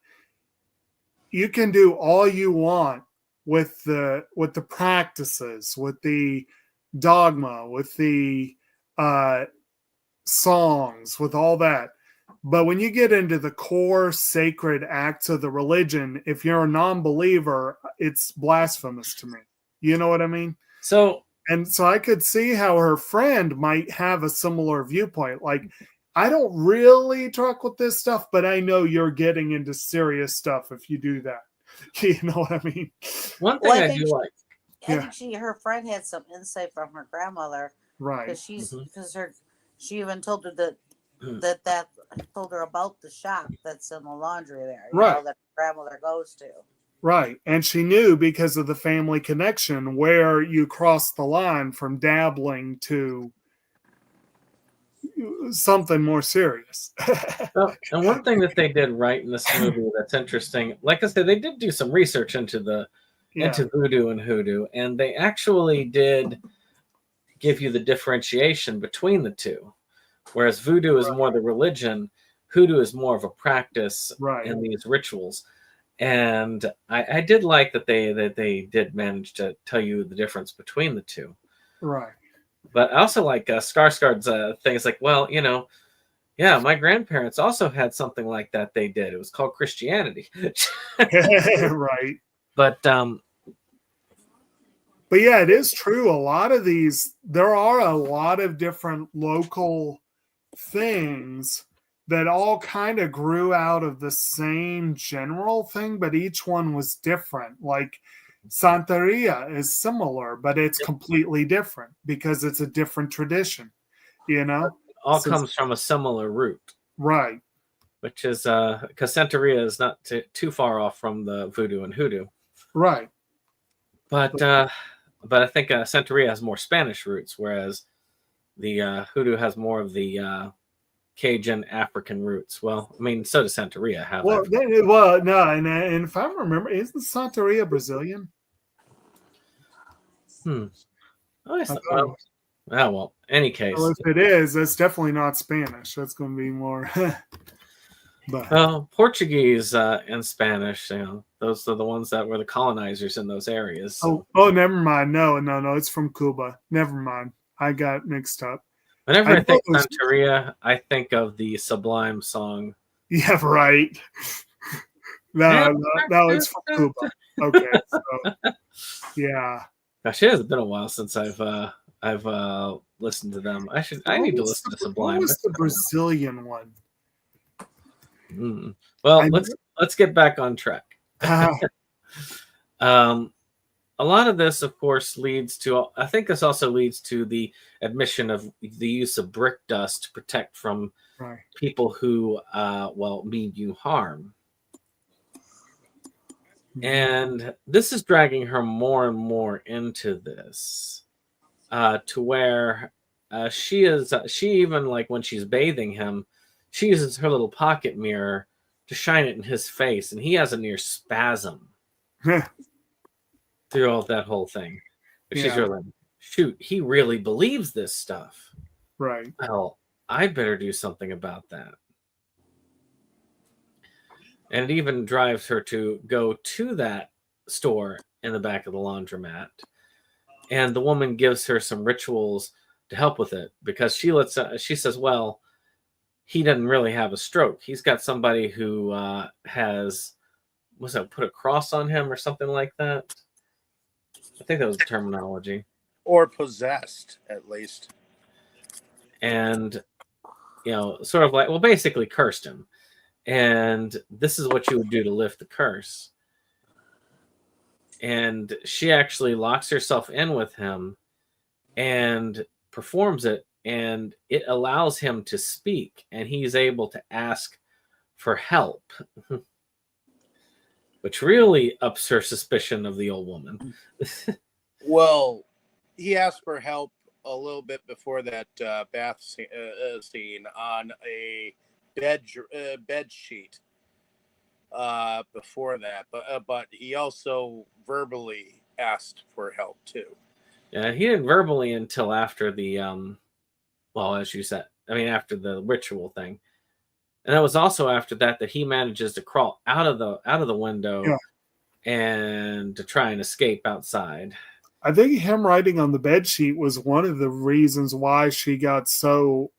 you can do all you want with the practices, with the dogma, with the songs, with all that. But when you get into the core sacred acts of the religion, if you're a non-believer, it's blasphemous to me. You know what I mean? So I could see how her friend might have a similar viewpoint. Like, I don't really talk with this stuff, but I know you're getting into serious stuff if you do that. You know what I mean? One thing I do like. I think her friend had some insight from her grandmother, right? Because she even told her that told her about the shop that's in the laundry there, right? That her grandmother goes to. Right. And she knew because of the family connection where you cross the line from dabbling to something more serious. And one thing that they did right in this movie that's interesting, like I said, they did do some research into into voodoo and hoodoo, and they actually did give you the differentiation between the two. Whereas voodoo is more the religion, hoodoo is more of a practice in these rituals. And I did like that they did manage to tell you the difference between the two. Right. But I also like Skarsgård's things like, well, my grandparents also had something like that they did. It was called Christianity. Right. But yeah, it is true. A lot of these, there are a lot of different local things that all kind of grew out of the same general thing, but each one was different. Like Santeria is similar, but it's completely different because it's a different tradition, All comes from a similar root. Right. Which is, because Santeria is not too far off from the voodoo and hoodoo. Right. But I think Santeria has more Spanish roots, whereas the hoodoo has more of the Cajun African roots. Well, I mean, so does Santeria have. No, and if I remember, isn't Santeria Brazilian? Well, any case. Well, if it is, that's definitely not Spanish. That's going to be more. But Portuguese and Spanish, those are the ones that were the colonizers in those areas. So. Oh, never mind. No, it's from Cuba. Never mind. I got mixed up. Whenever I think Santeria, I think of the Sublime song. Yeah, right. No, it's from Cuba. Okay, so yeah. Gosh, it has been a while since I've listened to them. I need to listen to Sublime. What was the Brazilian one? Well, let's get back on track. A lot of this, of course, leads to. I think this also leads to the admission of the use of brick dust to protect from people who, mean you harm. And this is dragging her more and more into this, to where she even, like, when she's bathing him, she uses her little pocket mirror to shine it in his face, and he has a near spasm through all that whole thing. But she's really, shoot, he really believes this stuff. Right. Well, I better do something about that. And it even drives her to go to that store in the back of the laundromat. And the woman gives her some rituals to help with it, because she says, well, he doesn't really have a stroke. He's got somebody who has, put a cross on him or something like that. I think that was the terminology. Or possessed, at least. And, sort of like, well, basically cursed him. And this is what you would do to lift the curse. And she actually locks herself in with him and performs it. And it allows him to speak. And he's able to ask for help. Which really ups her suspicion of the old woman. Well, he asked for help a little bit before that bath scene on a bed sheet. Before that, but he also verbally asked for help too. Yeah, he didn't verbally until after the well, as you said, I mean, after the ritual thing, and it was also after that that he manages to crawl out of the window and to try and escape outside. I think him writing on the bed sheet was one of the reasons why she got so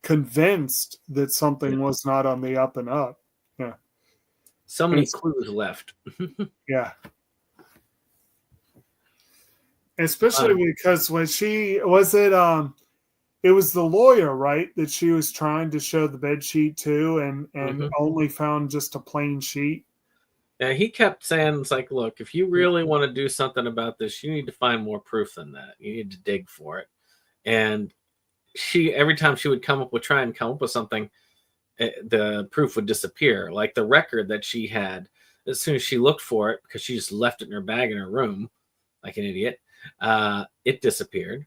convinced that something was not on the up and up. Yeah. So many clues left. Yeah. Especially because when she was it was the lawyer, right, that she was trying to show the bed sheet to and only found just a plain sheet. Yeah, he kept saying, it's like, look, if you really want to do something about this, you need to find more proof than that. You need to dig for it. And she, every time she would try and come up with something, the proof would disappear. Like the record that she had, as soon as she looked for it, because she just left it in her bag in her room, like an idiot, it disappeared.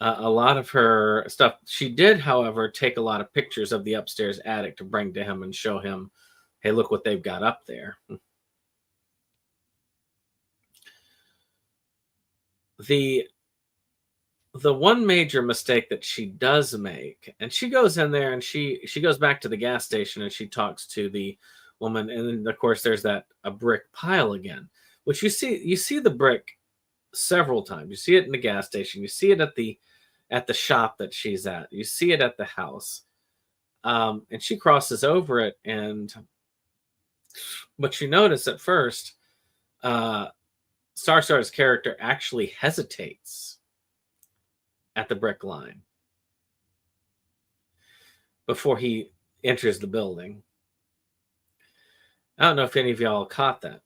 A lot of her stuff. She did, however, take a lot of pictures of the upstairs attic to bring to him and show him, hey, look what they've got up there. The one major mistake that she does make, and she goes in there and she goes back to the gas station and she talks to the woman, and then of course there's a brick pile again, which you see the brick several times. You see it in the gas station, you see it at the shop that she's at, you see it at the house, and she crosses over it, and but you notice at first, Starstar's character actually hesitates at the brick line before he enters the building. I don't know if any of y'all caught that.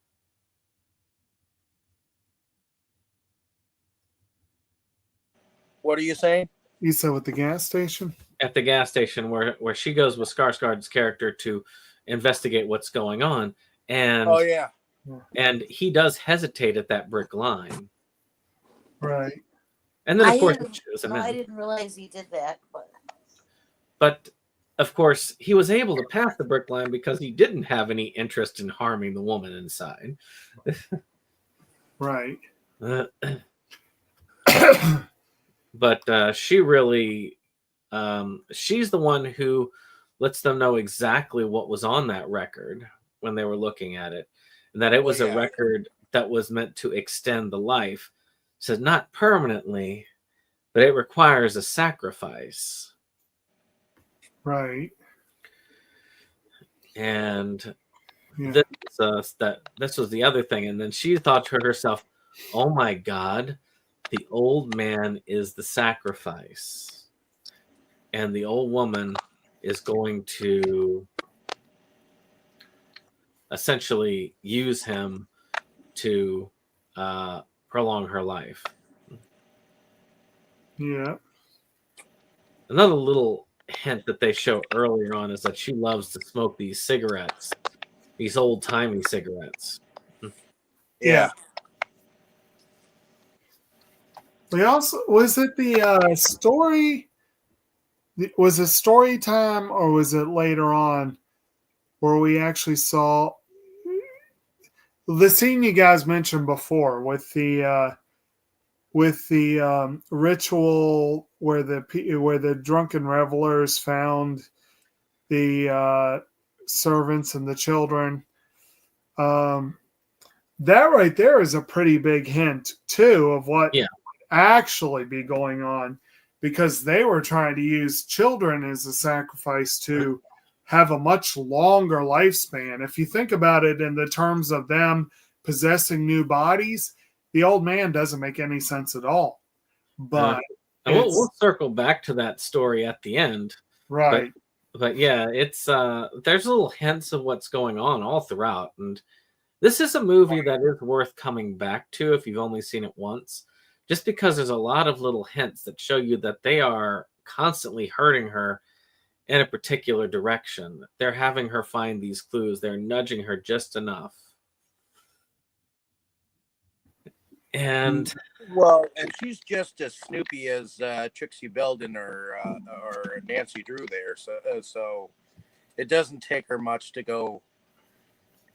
What are you saying? You said with the gas station? At the gas station where she goes with Skarsgård's character to investigate what's going on. And oh yeah. And he does hesitate at that brick line. Right. And then, of course, I didn't realize he did that. But, of course, he was able to pass the brick line because he didn't have any interest in harming the woman inside. Right. But she really, she's the one who lets them know exactly what was on that record when they were looking at it. And that it was a record that was meant to extend the life. So not permanently, but it requires a sacrifice. Right. And this was the other thing. And then she thought to herself, oh my God, the old man is the sacrifice. And the old woman is going to essentially use him to prolong her life. Yeah. Another little hint that they show earlier on is that she loves to smoke these cigarettes, these old-timey cigarettes. Yeah. We also, was it the story? Was it story time or was it later on where we actually saw the scene you guys mentioned before with the ritual where the drunken revelers found the servants and the children? That right there is a pretty big hint too of what would actually be going on, because they were trying to use children as a sacrifice to have a much longer lifespan. If you think about it in the terms of them possessing new bodies, the old man doesn't make any sense at all. But we'll circle back to that story at the end. Right. But yeah, it's there's little hints of what's going on all throughout. And this is a movie that is worth coming back to if you've only seen it once, just because there's a lot of little hints that show you that they are constantly hurting her in a particular direction. They're having her find these clues. They're nudging her just enough. And well, and she's just as snoopy as Trixie Belden or Nancy Drew there. So it doesn't take her much to go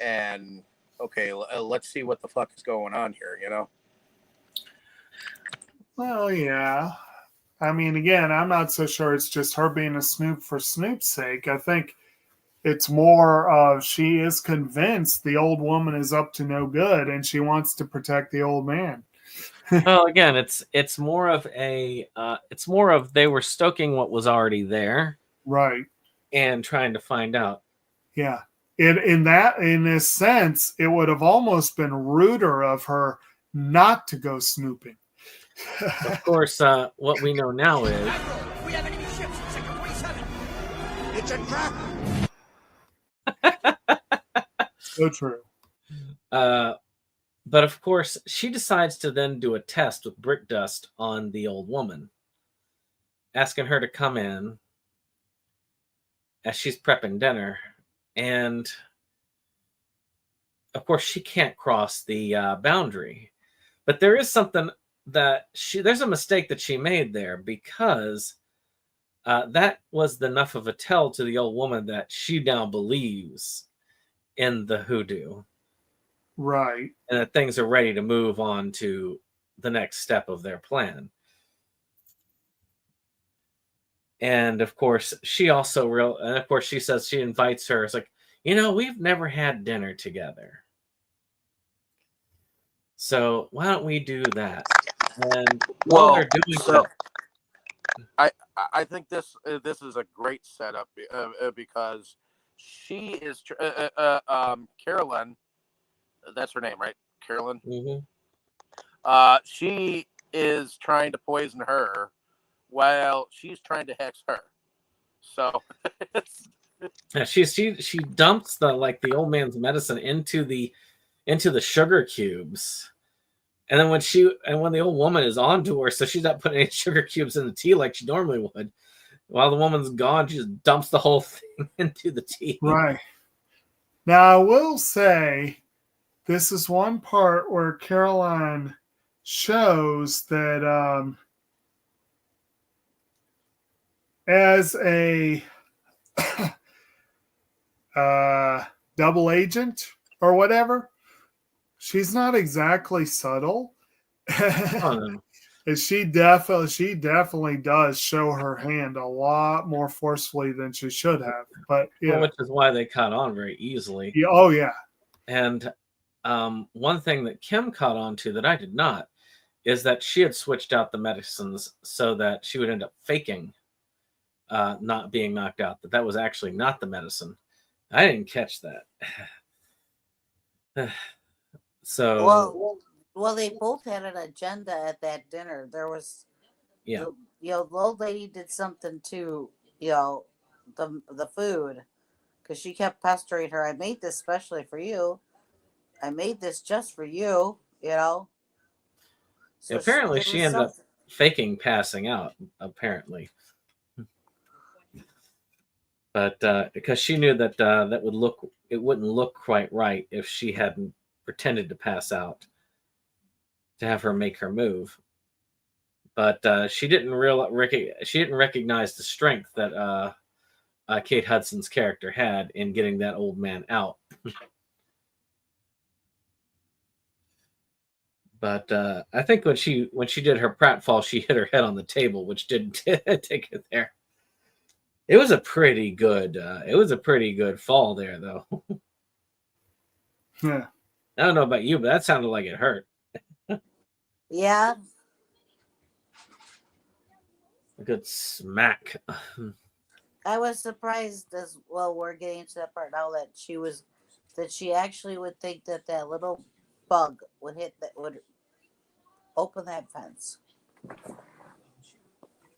and okay, let's see what the fuck is going on here, you know? Well, yeah. I mean, again, I'm not so sure it's just her being a snoop for Snoop's sake. I think it's more of she is convinced the old woman is up to no good and she wants to protect the old man. well, again, it's more of they were stoking what was already there, right, and trying to find out. Yeah. In this sense, it would have almost been ruder of her not to go snooping. Of course, what we know now is we have enemy ships in Sector 47. It's a trap. So true. But of course, she decides to then do a test with brick dust on the old woman, asking her to come in as she's prepping dinner. And of course, she can't cross the boundary. But there is something there's a mistake that she made there, because that was enough of a tell to the old woman that she now believes in the hoodoo. Right. And that things are ready to move on to the next step of their plan. And of course, she says, she invites her. It's like, we've never had dinner together. So why don't we do that? And while they're doing so, I think this is a great setup because she is Carolyn. That's her name, right? Carolyn. Mm-hmm. She is trying to poison her while she's trying to hex her. So yeah, she dumps the old man's medicine into the sugar cubes. And then when the old woman is onto her, so she's not putting any sugar cubes in the tea like she normally would. While the woman's gone, she just dumps the whole thing into the tea. Right. Now, I will say, this is one part where Caroline shows that as a double agent or whatever, she's not exactly subtle. Oh, no. She definitely does show her hand a lot more forcefully than she should have. But yeah, well, which is why they caught on very easily. Yeah, oh yeah. And one thing that Kim caught on to that I did not is that she had switched out the medicines so that she would end up faking not being knocked out. That was actually not the medicine. I didn't catch that. So well, they both had an agenda at that dinner. There was, yeah, the old lady did something to, the food, because she kept pestering her. I made this specially for you. I made this just for you. So apparently she ended up faking passing out. Apparently, but because she knew that it wouldn't look quite right if she hadn't pretended to pass out to have her make her move. But she didn't recognize the strength that Kate Hudson's character had in getting that old man out. But I think when she did her pratfall, she hit her head on the table, which didn't take it there. It was a pretty good fall there, though. Yeah. I don't know about you, but that sounded like it hurt. Yeah. A good smack. I was surprised as well. We're getting to that part now that she actually would think that little bug would open that fence.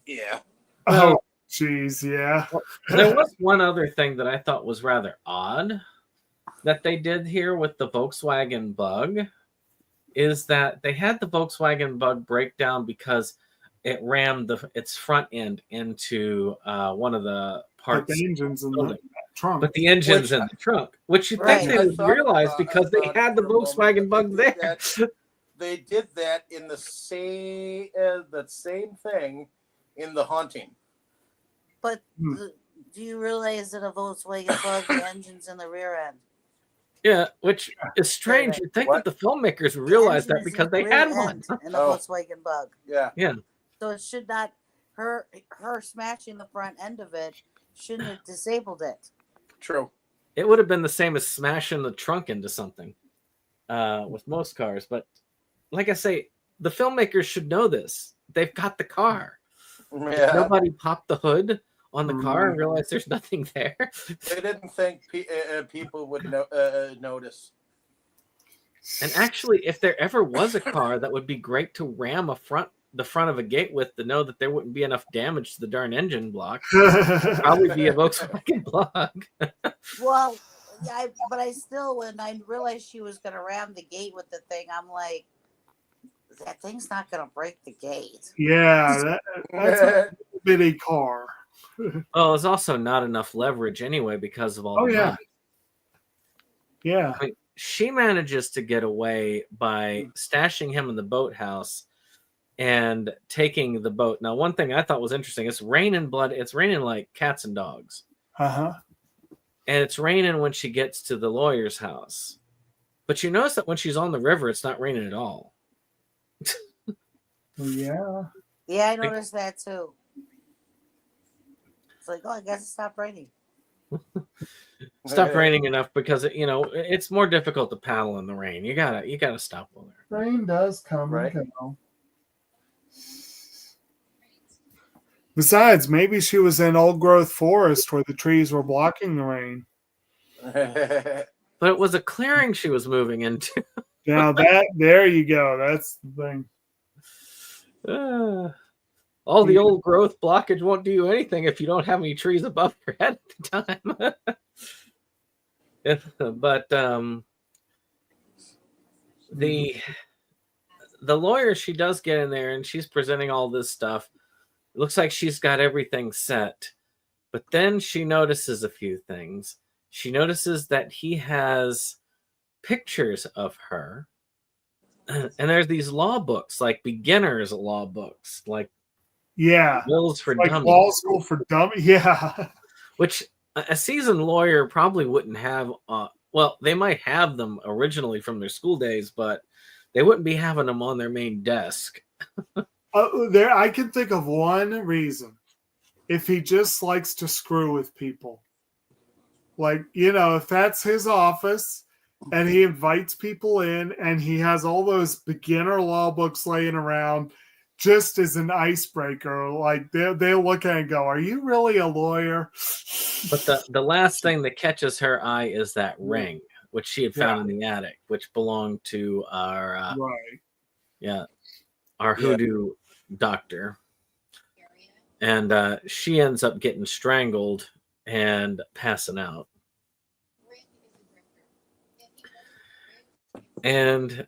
yeah. Oh, jeez, yeah. There was one other thing that I thought was rather odd that they did here with the Volkswagen Bug, is that they had the Volkswagen Bug break down because it rammed its front end into one of the parts. But the engine's in the trunk. But the engine's in the trunk, which you think they would realize because they had the Volkswagen Bug there. they did that in the same thing in The Haunting. But do you realize that a Volkswagen Bug, the engine's in the rear end? Yeah, which is strange. You'd think that the filmmakers The realized that engine is because in the they rear had one. end in the Volkswagen Bug. Yeah. Yeah. So it should not, her smashing the front end of it shouldn't have disabled it. True. It would have been the same as smashing the trunk into something with most cars. But like I say, the filmmakers should know this. They've got the car. Yeah. Nobody popped the hood on the car and realized there's nothing there. They didn't think people would notice. And actually, if there ever was a car that would be great to ram the front of a gate with to know that there wouldn't be enough damage to the darn engine block, probably be a Volkswagen Bug. Well, yeah, but I still, when I realized she was going to ram the gate with the thing, I'm like, that thing's not going to break the gate. Yeah, that's a bitty car. Oh, there's also not enough leverage anyway because of all the money. Yeah. I mean, she manages to get away by stashing him in the boathouse and taking the boat. Now, one thing I thought was interesting, it's raining blood. It's raining like cats and dogs. Uh-huh. And it's raining when she gets to the lawyer's house. But you notice that when she's on the river, it's not raining at all. Yeah. Yeah, I noticed that too. It's like, oh, I guess it stopped raining. Stop raining enough because it's more difficult to paddle in the rain. You gotta stop while there. Rain does come and go. Besides, maybe she was in old growth forest where the trees were blocking the rain. But it was a clearing she was moving into. Now there you go. That's the thing. All the old growth blockage won't do you anything if you don't have any trees above your head at the time. But the lawyer, she does get in there and she's presenting all this stuff. It looks like she's got everything set. But then she notices a few things. She notices that he has pictures of her. And there's these law books, like beginners law books, like wills for like dummies. law school for dummies. Yeah. Which a seasoned lawyer probably wouldn't have. Well, they might have them originally from their school days, but they wouldn't be having them on their main desk. I can think of one reason. If he just likes to screw with people. Like, if that's his office and he invites people in and he has all those beginner law books laying around just as an icebreaker, like they'll look at it and go, are you really a lawyer? But the last thing that catches her eye is that ring, which she had found in the attic, which belonged to our our hoodoo doctor. And she ends up getting strangled and passing out. And,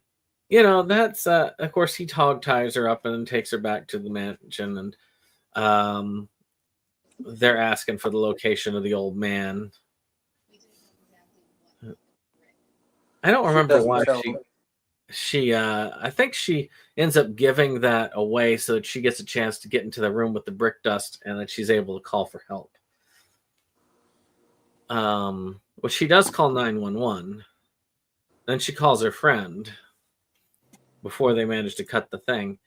that's, of course, he hog ties her up and takes her back to the mansion. And they're asking for the location of the old man. I don't remember why I think she ends up giving that away so that she gets a chance to get into the room with the brick dust and that she's able to call for help. Well, she does call 911. Then she calls her friend before they manage to cut the thing.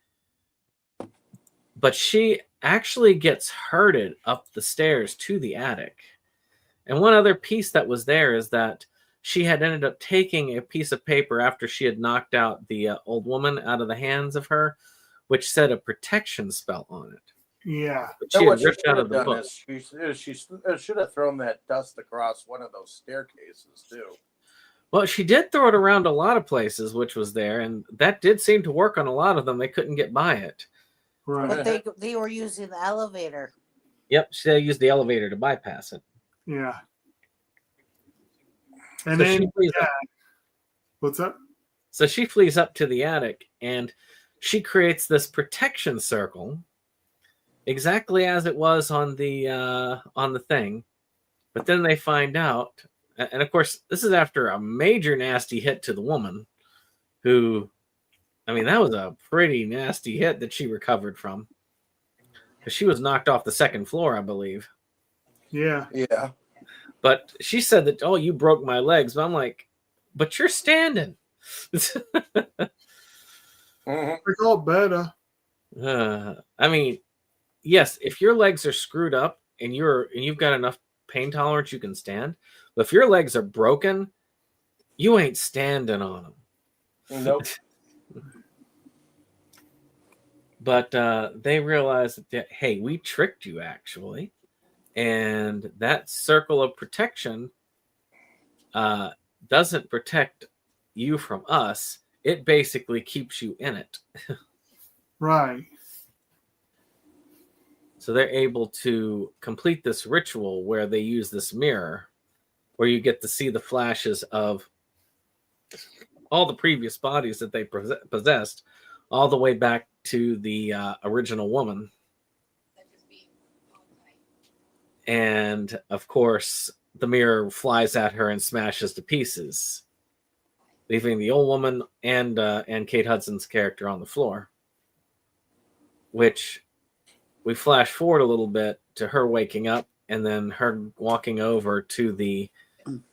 But she actually gets herded up the stairs to the attic. And one other piece that was there is that she had ended up taking a piece of paper after she had knocked out the old woman out of the hands of her, which said a protection spell on it. Yeah. But she had ripped out of the book. She should have thrown that dust across one of those staircases, too. Well, she did throw it around a lot of places, which was there, and that did seem to work on a lot of them. They couldn't get by it. Right. But they were using the elevator. Yep, they used the elevator to bypass it. Yeah. And So then, what's up? So she flees up to the attic, and she creates this protection circle, exactly as it was on the thing. But then they find out, and of course, this is after a major nasty hit to the woman, who I mean, that was a pretty nasty hit that she recovered from. Because she was knocked off the second floor, I believe. Yeah. Yeah. But she said that, oh, you broke my legs. But I'm like, but you're standing. Mhm. It's all better. I mean, yes, if your legs are screwed up and you've got enough pain tolerance, you can stand. But if your legs are broken, you ain't standing on them. Nope. But they realized that, hey, we tricked you actually, and that circle of protection doesn't protect you from us. It basically keeps you in it. Right. So they're able to complete this ritual where they use this mirror, where you get to see the flashes of all the previous bodies that they possessed, all the way back to the original woman. And of course, the mirror flies at her and smashes to pieces, leaving the old woman and Kate Hudson's character on the floor. Which we flash forward a little bit to her waking up and then her walking over to the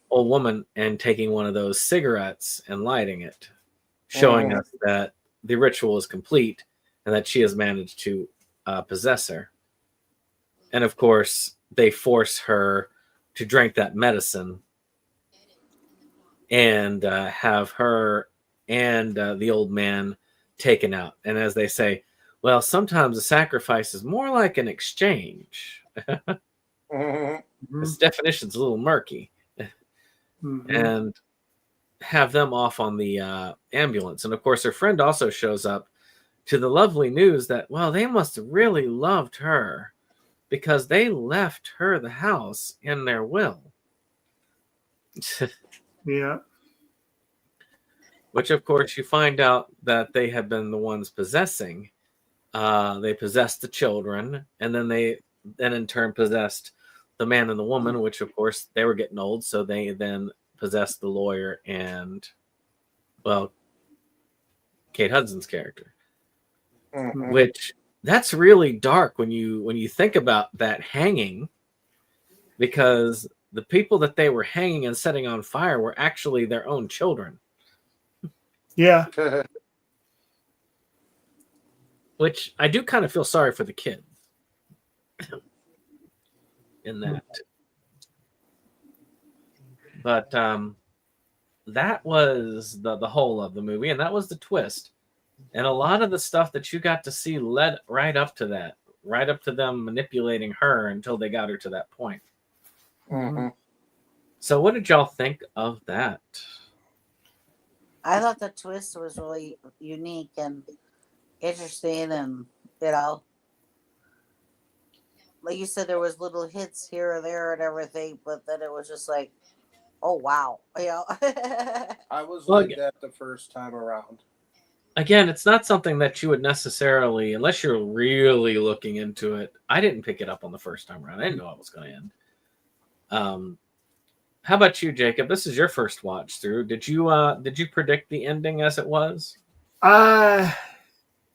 old woman and taking one of those cigarettes and lighting it, showing us that the ritual is complete and that she has managed to possess her. And of course, they force her to drink that medicine and have her and the old man taken out. And as they say, well, sometimes a sacrifice is more like an exchange. This definition's a little murky. And have them off on the ambulance. And of course, her friend also shows up to the lovely news that, well, they must have really loved her because they left her the house in their will. Yeah. Which, of course, you find out that they have been the ones possessing. They possessed the children, and then they in turn possessed the man and the woman, which, of course, they were getting old, so they then possessed the lawyer and, well, Kate Hudson's character. Which, that's really dark when you think about that hanging, because the people that they were hanging and setting on fire were actually their own children. Yeah. Which I do kind of feel sorry for the kids in that. But that was the whole of the movie, and that was the twist. And a lot of the stuff that you got to see led right up to that, right up to them manipulating her until they got her to that point. So what did y'all think of that? I thought the twist was really unique and interesting, and like you said, there was little hits here or there and everything, but then it was just like, oh wow, I was like that the first time around. Again, it's not something that you would necessarily, unless you're really looking into it. I didn't pick it up on the first time around. I didn't know how it was going to end. How about you, Jacob? This is your first watch through. Did you predict the ending as it was?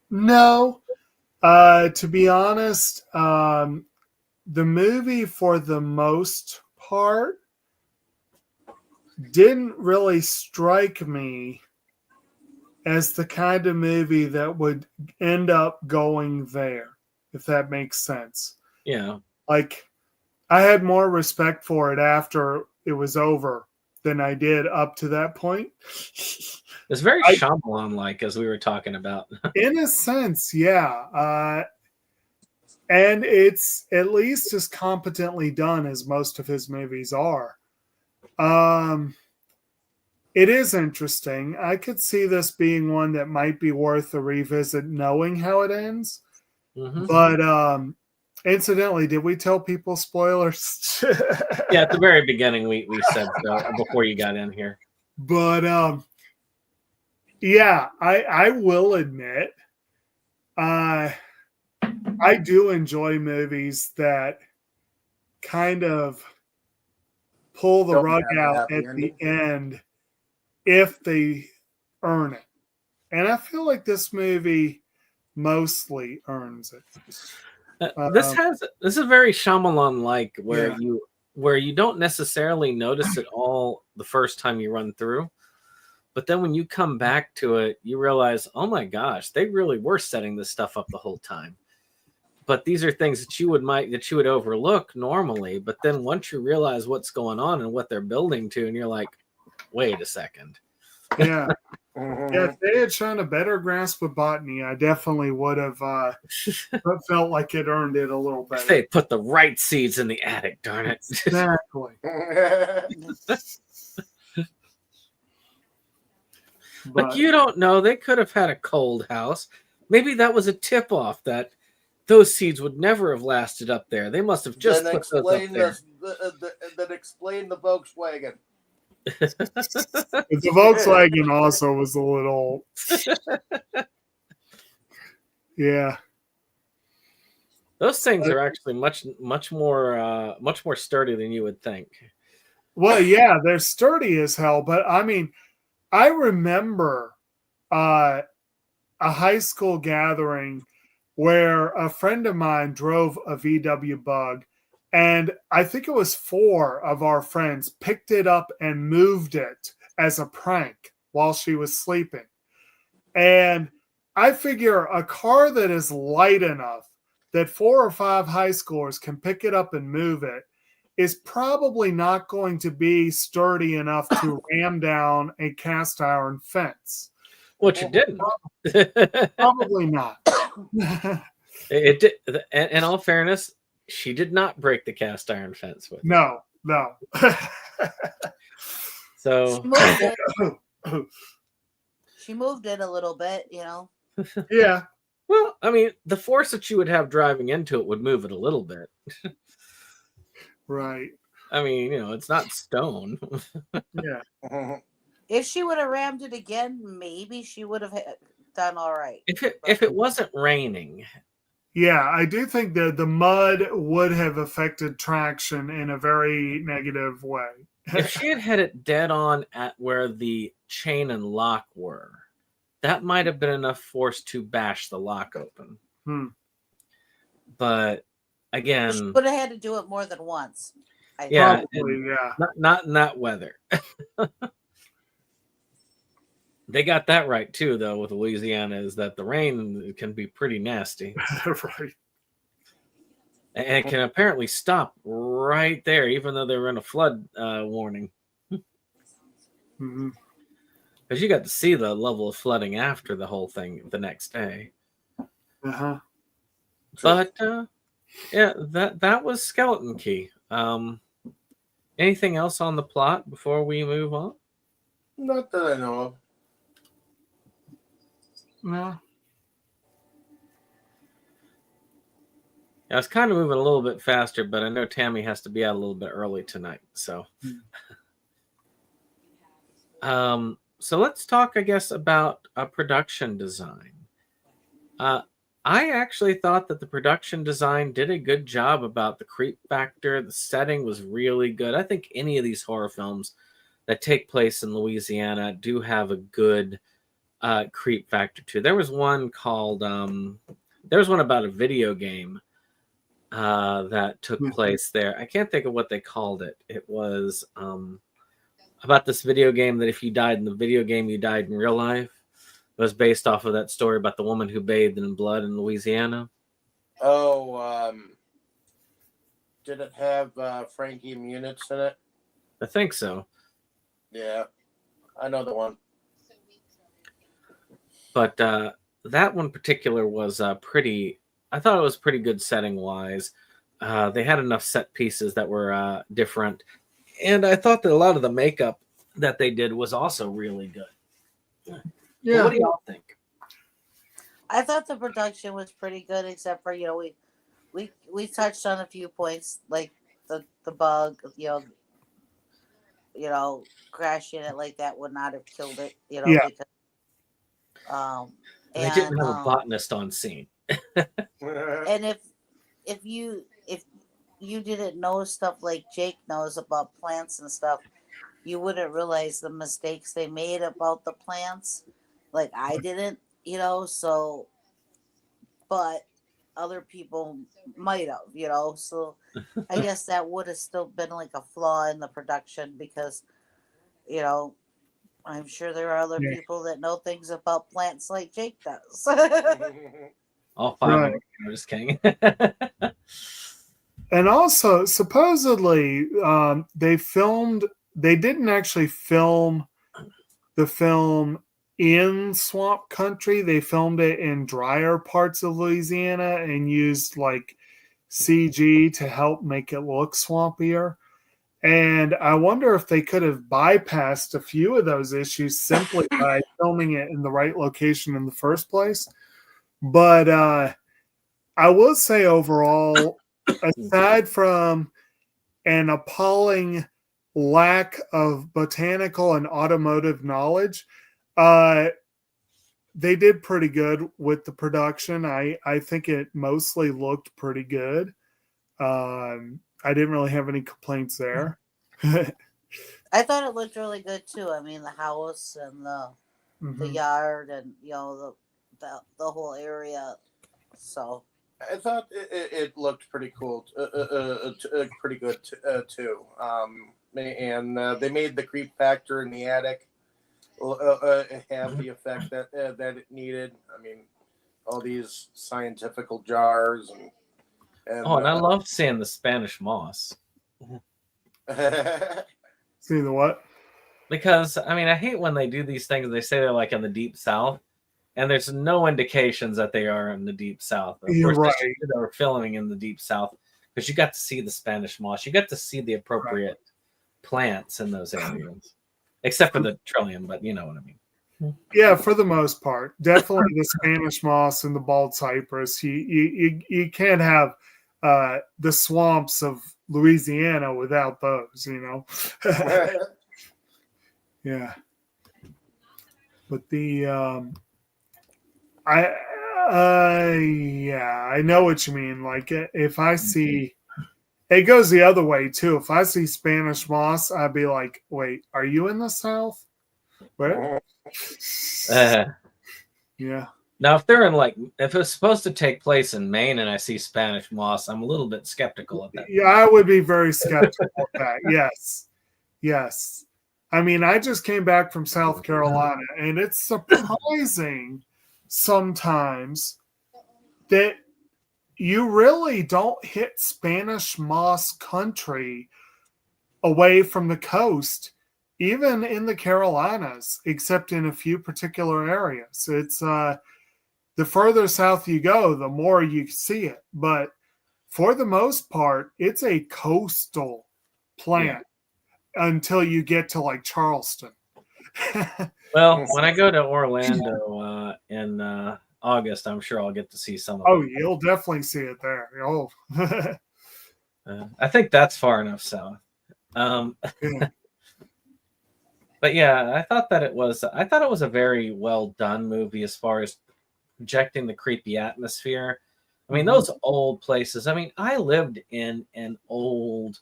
No. To be honest, the movie for the most part didn't really strike me as the kind of movie that would end up going there, if that makes sense. Yeah. Like, I had more respect for it after it was over than I did up to that point. It's very Shyamalan-like, as we were talking about. In a sense, yeah. And it's at least as competently done as most of his movies are. It is interesting. I could see this being one that might be worth a revisit knowing how it ends. But incidentally, did we tell people spoilers? Yeah, at the very beginning we said so before you got in here. But yeah, I will admit I do enjoy movies that kind of pull the rug out at the end if they earn it. and I feel like this movie mostly earns it. This is very Shyamalan like where Yeah. you don't necessarily notice it all the first time you run through, but then when you come back to it, you realize, oh my gosh, they really were setting this stuff up the whole time. But these are things that you would overlook normally. But then once you realize what's going on and what they're building to, and you're like, wait a second. Yeah. Yeah, if they had shown a better grasp of botany, I definitely would have felt like it earned it a little better. They put the right seeds in the attic, darn it. Exactly. Like, you don't know. They could have had a cold house. Maybe that was a tip-off that those seeds would never have lasted up there. They must have just put those up there. Then explain the Volkswagen. The Volkswagen also was a little, yeah. Those things are actually much more sturdy than you would think. Well, yeah, they're sturdy as hell. But I mean, I remember a high school gathering where a friend of mine drove a VW Bug. And I think it was 4 of our friends picked it up and moved it as a prank while she was sleeping. And I figure a car that is light enough that 4 or 5 high schoolers can pick it up and move it is probably not going to be sturdy enough to ram down a cast iron fence. Which it didn't. Probably not. It did. In all fairness, she did not break the cast iron fence with it. No. So She moved it a little bit, you know. Yeah. Well, I mean, the force that you would have driving into it would move it a little bit. Right. I mean, it's not stone. Yeah. If she would have rammed it again, maybe she would have done all right. If it wasn't raining. Yeah, I do think that the mud would have affected traction in a very negative way. If she had it dead on at where the chain and lock were, that might have been enough force to bash the lock open. But again, She would have had to do it more than once. Yeah, probably, yeah. Not in that weather. They got that right too, though. With Louisiana, is that the rain can be pretty nasty, Right? and it can apparently stop right there, even though they were in a flood warning. Mm-hmm. Because you got to see the level of flooding after the whole thing the next day. Uh-huh. But yeah, that was Skeleton Key. Anything else on the plot before we move on? Not that I know of. No. I was kind of moving a little bit faster, but I know Tammy has to be out a little bit early tonight. So, so let's talk, I guess, about production design. I actually thought that the production design did a good job about the creep factor. The setting was really good. I think any of these horror films that take place in Louisiana do have a good creep factor too. There was one called there was one about a video game that took place there. I can't think of what they called it. It was about this video game that if you died in the video game, you died in real life. It was based off of that story about the woman who bathed in blood in Louisiana. Oh, did it have Frankie Muniz in it? I think so. Yeah, I know the one. But that one particular was pretty. I thought it was pretty good setting wise. They had enough set pieces that were different, and I thought that a lot of the makeup that they did was also really good. Yeah. Well, what do y'all think? I thought the production was pretty good, except for we touched on a few points like the bug, crashing it like that would not have killed it, Yeah. because They didn't have a botanist on scene. and if you didn't know stuff like Jake knows about plants and stuff, you wouldn't realize the mistakes they made about the plants. like I didn't, you know, so, but other people might have, you know, so I guess that would have still been like a flaw in the production because, you know, I'm sure there are other people that know things about plants like Jake does. All five of them. I'm just kidding. And also, supposedly, they didn't actually film the film in swamp country. They filmed it in drier parts of Louisiana and used like CG to help make it look swampier. And I wonder if they could have bypassed a few of those issues simply by filming it in the right location in the first place. But I will say overall, aside from an appalling lack of botanical and automotive knowledge, they did pretty good with the production. I think it mostly looked pretty good. I didn't really have any complaints there. I thought it looked really good too. I mean, the house and the yard and, you know, the whole area. So I thought it looked pretty cool, pretty good too. And they made the creep factor in the attic have the effect that it needed. I mean, all these scientifical jars and I loved seeing the Spanish moss. See the what? Because I mean, I hate when they do these things and they say they're like in the deep south, and there's no indications that they are in the deep south. Of You're course, right. they were filming in the deep south because you got to see the Spanish moss. You got to see the appropriate plants in those areas, except for the trillium. But you know what I mean. Yeah, for the most part, definitely the Spanish moss and the bald cypress. You can't have the swamps of Louisiana without those, you know. Yeah, but I know what you mean. Like if I see, it goes the other way too. If I see Spanish moss, I'd be like, wait, are you in the South? Where? Yeah. Now, if they're in if it's supposed to take place in Maine and I see Spanish moss, I'm a little bit skeptical of that. Yeah, I would be very skeptical of that. Yes. I mean, I just came back from South Carolina, and it's surprising sometimes that you really don't hit Spanish moss country away from the coast, even in the Carolinas, except in a few particular areas. It's the further south you go, the more you see it. But for the most part, it's a coastal plant until you get to like Charleston. Well, when I go to Orlando in August, I'm sure I'll get to see some of it. You'll definitely see it there. Oh. I think that's far enough south. But yeah, I thought it was a very well done movie as far as projecting the creepy atmosphere. I mean, those old places. I mean, I lived in an old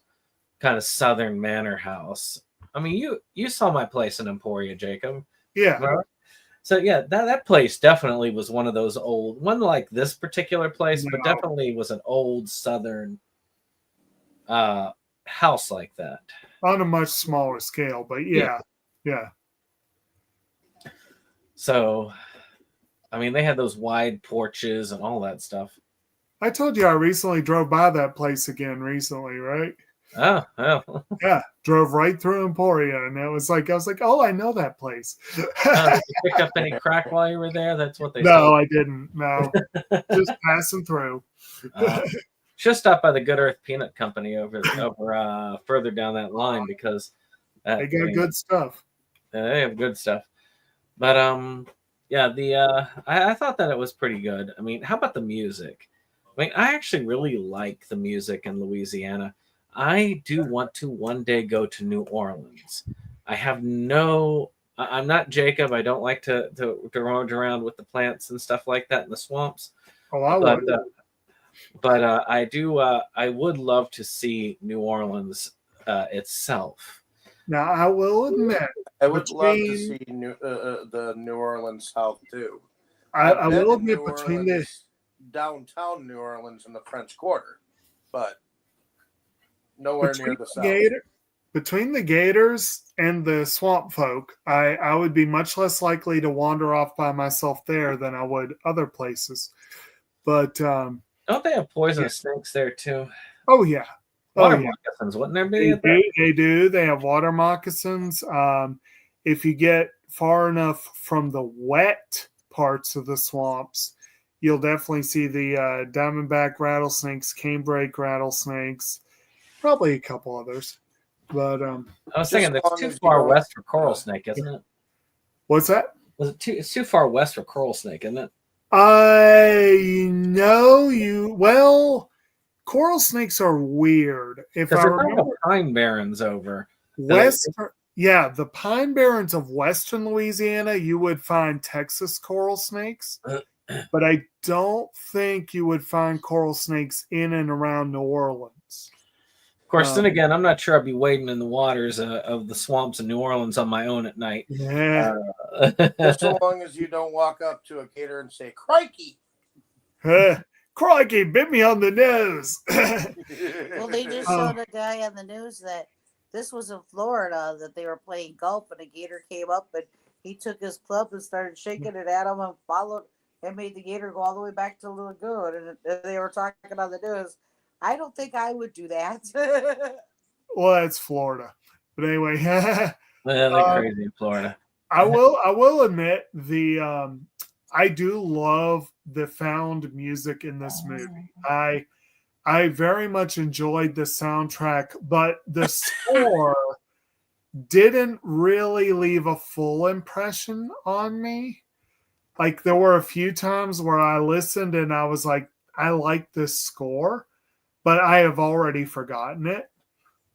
kind of southern manor house. I mean, you saw my place in Emporia, Jacob. Yeah. Right? So yeah, that place definitely was one of those old, one like this particular place, but definitely was an old southern house like that. On a much smaller scale, but yeah. So, I mean, they had those wide porches and all that stuff. I told you I recently drove by that place again recently, right? Oh. Yeah, drove right through Emporia, and I was like, oh, I know that place. Did you pick up any crack while you were there? That's what they said. No, I didn't. No, just passing through. Should stop by the Good Earth Peanut Company over further down that line because they got good stuff. They have good stuff. But I thought that it was pretty good. I mean, how about the music? I mean, I actually really like the music in Louisiana. I do want to one day go to New Orleans. I'm not Jacob. I don't like to roam around with the plants and stuff like that in the swamps. Oh, I would. But I do. I would love to see New Orleans itself. Now, I will admit, I would love to between- see the New Orleans South too. I I've been will in admit New between the Orleans, downtown New Orleans in the French Quarter, but nowhere near the South. Between the Gators and the Swamp Folk, I would be much less likely to wander off by myself there than I would other places. But Don't they have poisonous snakes there too? oh yeah, Water oh yeah. moccasins, wouldn't there be? They do. They have water moccasins. If you get far enough from the wet parts of the swamps, you'll definitely see the diamondback rattlesnakes, canebrake rattlesnakes, probably a couple others. But I was thinking that's too far west for coral snake, isn't it? what's that? It's too far west for coral snake, isn't it? I know you. Well, coral snakes are weird. If I remember, pine barrens over the pine barrens of western Louisiana, you would find Texas coral snakes, but I don't think you would find coral snakes in and around New Orleans. Of course, then again, I'm not sure I'd be wading in the waters of the swamps in New Orleans on my own at night. Yeah. Just so long as you don't walk up to a gator and say, "Crikey!" Crikey, bit me on the nose. Well, they just showed a guy on the news that this was in Florida, that they were playing golf and a gator came up and he took his club and started shaking it at him and followed and made the gator go all the way back to the lagoon. And they were talking on the news. I don't think I would do that. Well, that's Florida. But anyway, They're crazy in Florida. I will admit I do love the found music in this movie. I very much enjoyed the soundtrack, but the score didn't really leave a full impression on me. Like there were a few times where I listened and I was like, I like this score, but I have already forgotten it.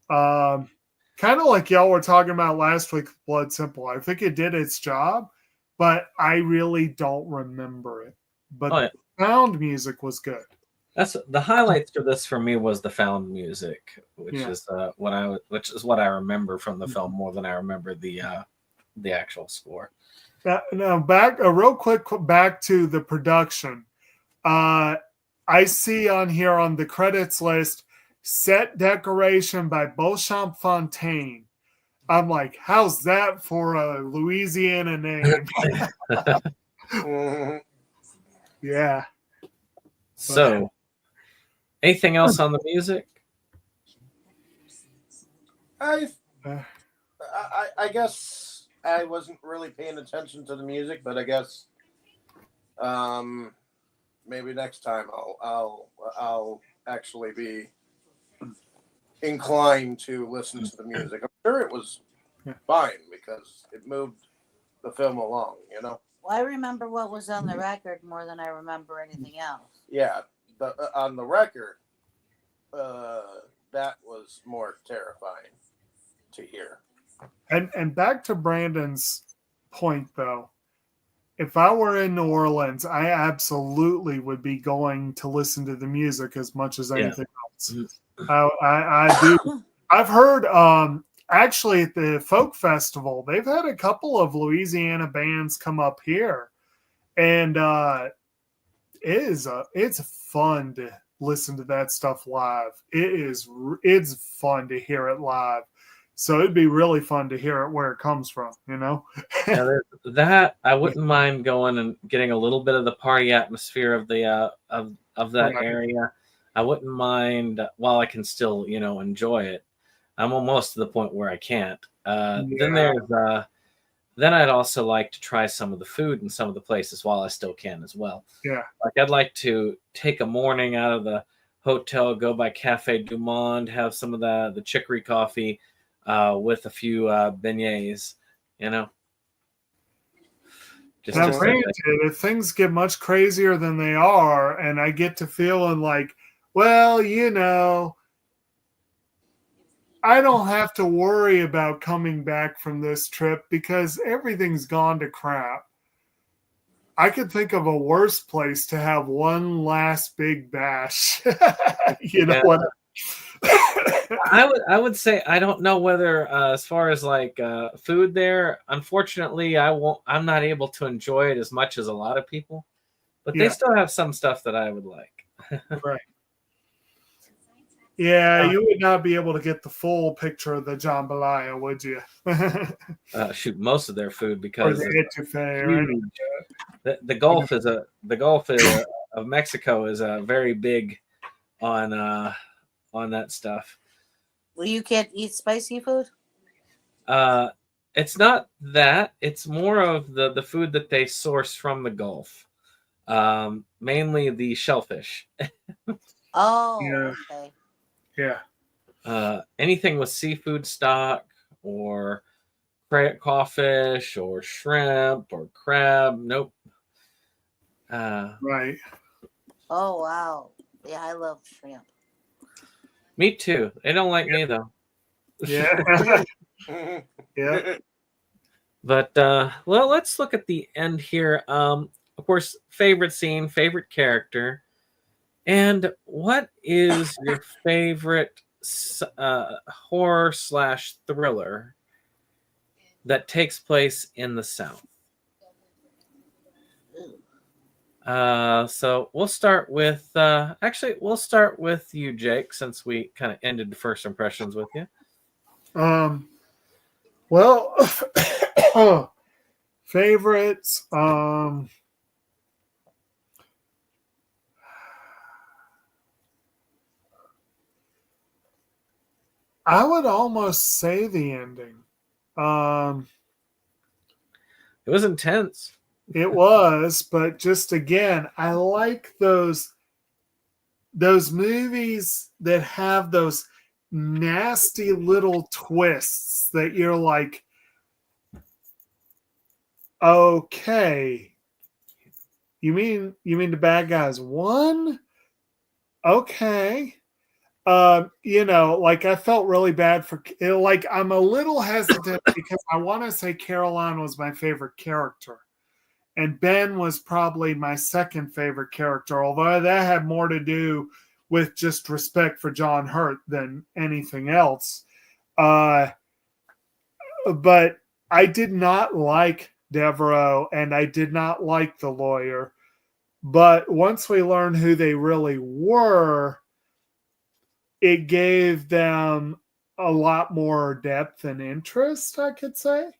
Kind of like y'all were talking about last week, Blood Simple. I think it did its job, but I really don't remember it. But the found music was good. That's the highlights of this for me was the found music, which is what I remember from the film more than I remember the actual score. Now back real quick back to the production. I see on here on the credits list, set decoration by Beauchamp Fontaine. I'm like, how's that for a Louisiana name? Yeah. So, anything else on the music? I guess I wasn't really paying attention to the music, but I guess maybe next time I'll actually be inclined to listen to the music. I'm sure it was fine because it moved the film along, you know. Well, I remember what was on the record more than I remember anything else. Yeah, on the record, that was more terrifying to hear. And back to Brandon's point, though, if I were in New Orleans, I absolutely would be going to listen to the music as much as anything else. I do. I've heard actually at the folk festival, they've had a couple of Louisiana bands come up here, and it's fun to listen to that stuff live. It's fun to hear it live. So it'd be really fun to hear it where it comes from, you know? That I wouldn't mind going and getting a little bit of the party atmosphere of the of that area. I wouldn't mind while I can still, enjoy it. I'm almost to the point where I can't. Then I'd also like to try some of the food in some of the places while I still can as well. Yeah. Like I'd like to take a morning out of the hotel, go by Cafe Du Monde, have some of the chicory coffee with a few beignets, Now, granted, if things get much crazier than they are, and I get to feeling like, well, I don't have to worry about coming back from this trip because everything's gone to crap. I could think of a worse place to have one last big bash. What? I would say I don't know whether as far as like food there, unfortunately I'm not able to enjoy it as much as a lot of people, but they still have some stuff that I would like. Right. Yeah, you would not be able to get the full picture of the jambalaya, would you? Shoot, most of their food Or because the etouffee, right? the Gulf of Mexico is very big on that stuff. Well, you can't eat spicy food? It's not that. It's more of the food that they source from the Gulf. Mainly the shellfish. Oh, okay. Yeah. Anything with seafood stock or crawfish or shrimp or crab. Nope. Right. Oh, wow. Yeah, I love shrimp. Me too. They don't like me though. Yeah. Yeah. But well, let's look at the end here. Of course, favorite scene, favorite character, and what is your favorite horror / thriller that takes place in the South? So we'll start with we'll start with you, Jake, since we kind of ended the first impressions with you. Well, favorites. I would almost say the ending. It was intense. It was, but just again, I like those movies that have those nasty little twists that you're like, okay, you mean the bad guys won? Okay. Like I felt really bad for, like, I'm a little hesitant because I want to say Caroline was my favorite character and Ben was probably my second favorite character, although that had more to do with just respect for John Hurt than anything else. But I did not like Devereaux and I did not like the lawyer. But once we learned who they really were, it gave them a lot more depth and interest, I could say.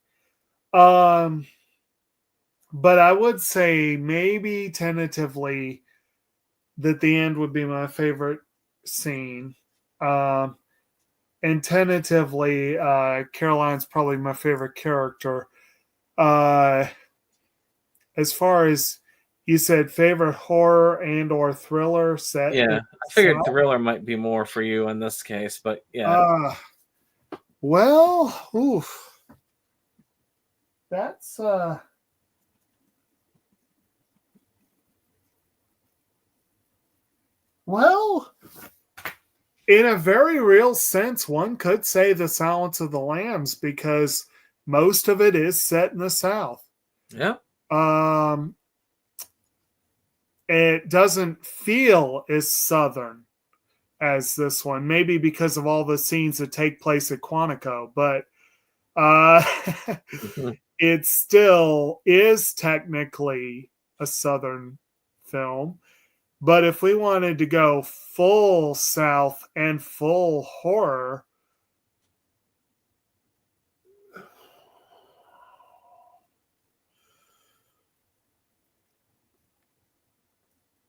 But I would say maybe tentatively that the end would be my favorite scene. And tentatively, Caroline's probably my favorite character. As far as you said, favorite horror and or thriller set. Yeah, I figured thriller might be more for you in this case, but yeah. Well, oof. That's well, in a very real sense, one could say The Silence of the Lambs because most of it is set in the South. Yeah. It doesn't feel as Southern as this one, maybe because of all the scenes that take place at Quantico, but it still is technically a Southern film. But if we wanted to go full South and full horror,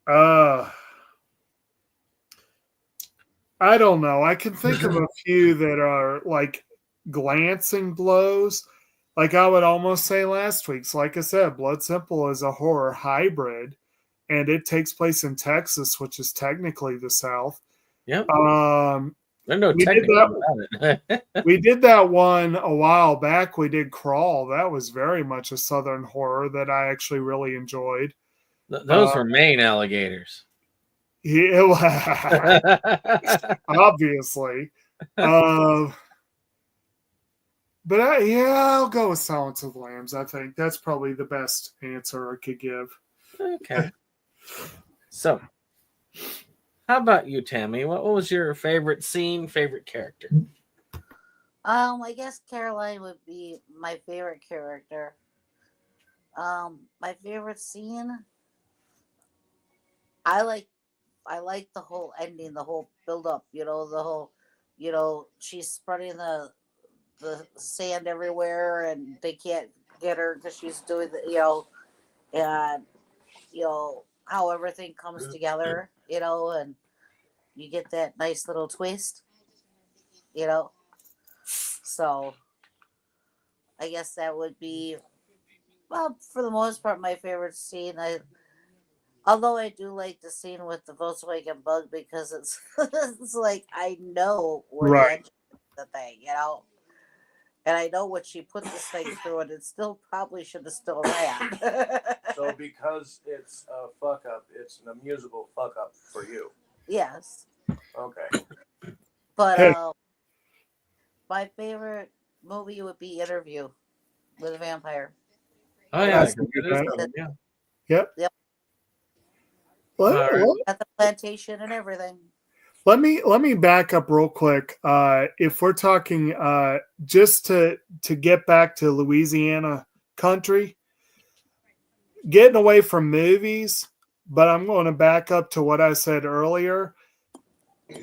I don't know. I can think of a few that are like glancing blows. Like I would almost say last week's. Like I said, Blood Simple is a horror hybrid, and it takes place in Texas, which is technically the South. Yep. We did that one a while back. We did Crawl. That was very much a Southern horror that I actually really enjoyed. Those were Maine alligators. Yeah, obviously. But I'll go with Silence of the Lambs. I think that's probably the best answer I could give. Okay. So, How about you, Tammy? What was your favorite scene, favorite character? I guess Caroline would be my favorite character. My favorite scene. I like the whole ending, the whole build up. The whole, she's spreading the sand everywhere, and they can't get her because she's doing and how everything comes together. And you get that nice little twist. So I guess that would be, well, for the most part, my favorite scene. Although I do like the scene with the Volkswagen Bug because it's it's like I know where the engine is the thing, and I know what she put this thing through, and it still probably should have still ran. So because it's a fuck up, it's an amusable fuck up for you. Yes. Okay. But my favorite movie would be Interview with a Vampire. Oh yeah, yeah. Yep. Well, At the plantation and everything. let me back up real quick. If we're talking just to get back to Louisiana country, getting away from movies, but I'm going to back up to what I said earlier.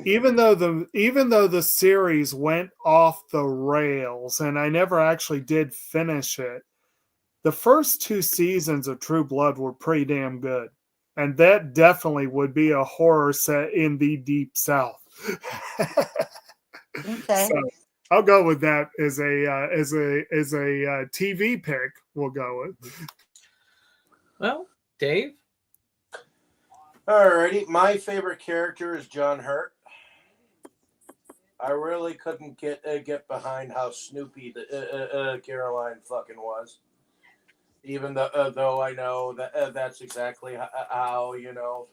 Even though the series went off the rails and I never actually did finish it, the first 2 seasons of True Blood were pretty damn good. And that definitely would be a horror set in the Deep South. Okay. So I'll go with that as a TV pick. We'll go with. Well, Dave. Alrighty, my favorite character is John Hurt. I really couldn't get behind how snoopy the Caroline fucking was. Even though I know that that's exactly how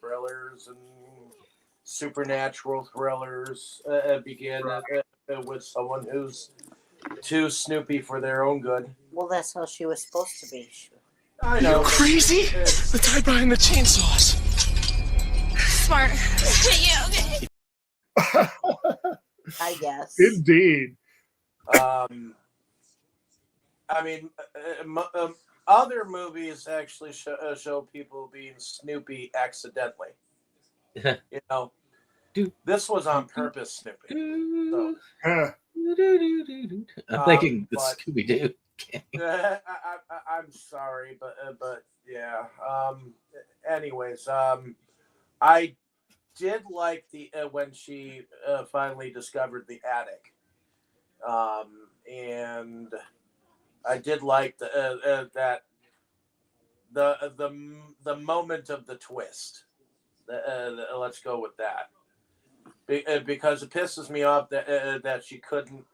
thrillers and supernatural thrillers begin with someone who's too snoopy for their own good. Well, that's how she was supposed to be. I know. You crazy? Let's hide behind the chainsaws. Smart. Yeah, okay. I guess. Indeed. I mean, other movies actually show people being snoopy accidentally. This was on purpose snoopy. So. I'm thinking the Scooby Doo. I'm sorry, but yeah. Anyways, I did like the when she finally discovered the attic, and I did like that the moment of the twist. Let's go with that, because it pisses me off that she couldn't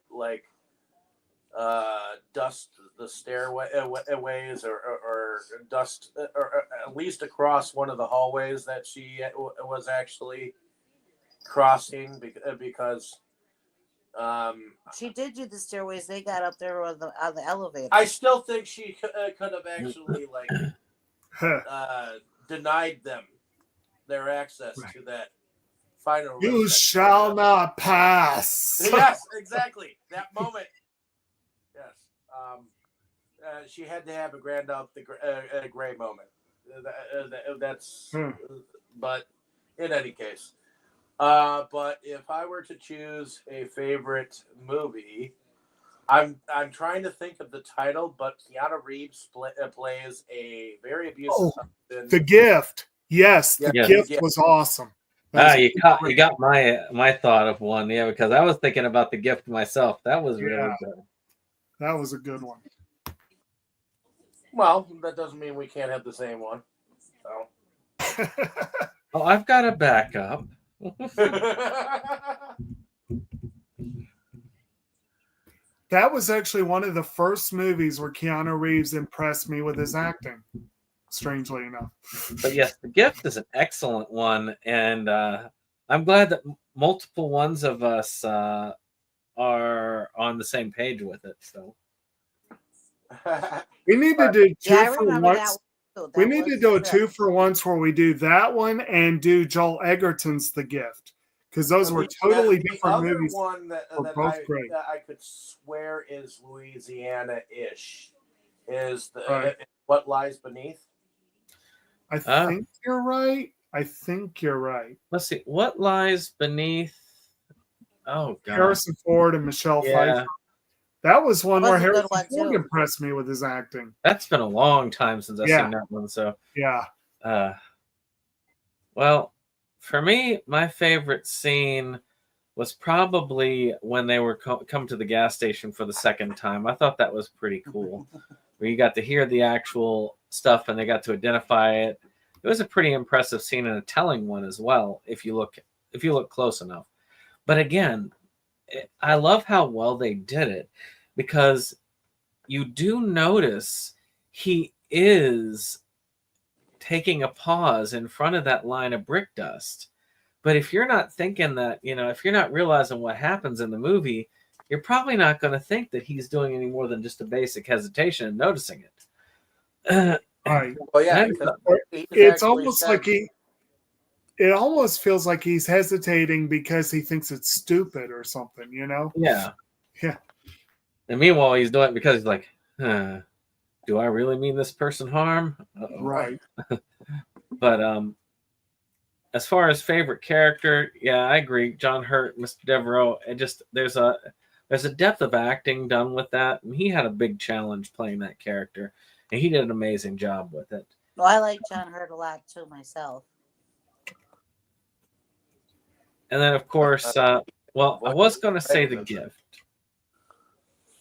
dust the stairways or dust or at least across one of the hallways that she was actually crossing because she did do the stairways. They got up there on the elevator. I still think she could have actually denied them their access to that final room. You shall not pass. Yes, exactly. That moment. Yes. She had to have a grand out the gray moment. That's. But in any case, but if I were to choose a favorite movie, I'm trying to think of the title, but Keanu Reeves plays a very abusive husband. The Gift. Yes, The Gift was awesome. You got my thought of one, because I was thinking about The Gift myself. That was really good. That was a good one. Well, that doesn't mean we can't have the same one. So. Oh, I've got a backup. That was actually one of the first movies where Keanu Reeves impressed me with his acting, strangely enough. But yes, The Gift is an excellent one, and I'm glad that multiple ones of us are on the same page with it. So we need to do two for once. So We that need to was do a the 2 for once where we do that one and do Joel Egerton's The Gift, because those were totally the different other movies. one that, Were both great. that I could swear is Louisiana-ish is the Right. What Lies Beneath. I think you're right. Let's see. What lies beneath? Oh God. Harrison Ford and Michelle Yeah. Pfeiffer. That was one That where was a good Harrison one, Ford too. impressed me with his acting. That's been a long time since I've Yeah. seen that one. So Yeah. well, for me, my favorite scene was probably when they were come to the gas station for the second time. I thought that was pretty cool, where you got to hear the actual stuff and they got to identify it. It was a pretty impressive scene and a telling one as well, if you look close enough. But again, I love how well they did it, because you do notice he is taking a pause in front of that line of brick dust. But if you're not thinking that, if you're not realizing what happens in the movie, you're probably not going to think that he's doing any more than just a basic hesitation and noticing it. Right. Well, yeah, And- because It's almost like it almost feels like he's hesitating because he thinks it's stupid or something, Yeah. Yeah. And meanwhile, he's doing it because he's like, do I really mean this person harm? Uh-oh. Right. But as far as favorite character, yeah, I agree. John Hurt, Mr. Devereaux. It just there's a depth of acting done with that, and he had a big challenge playing that character, and he did an amazing job with it. Well, I like John Hurt a lot too myself. And then, of course, I was going to say The Gift.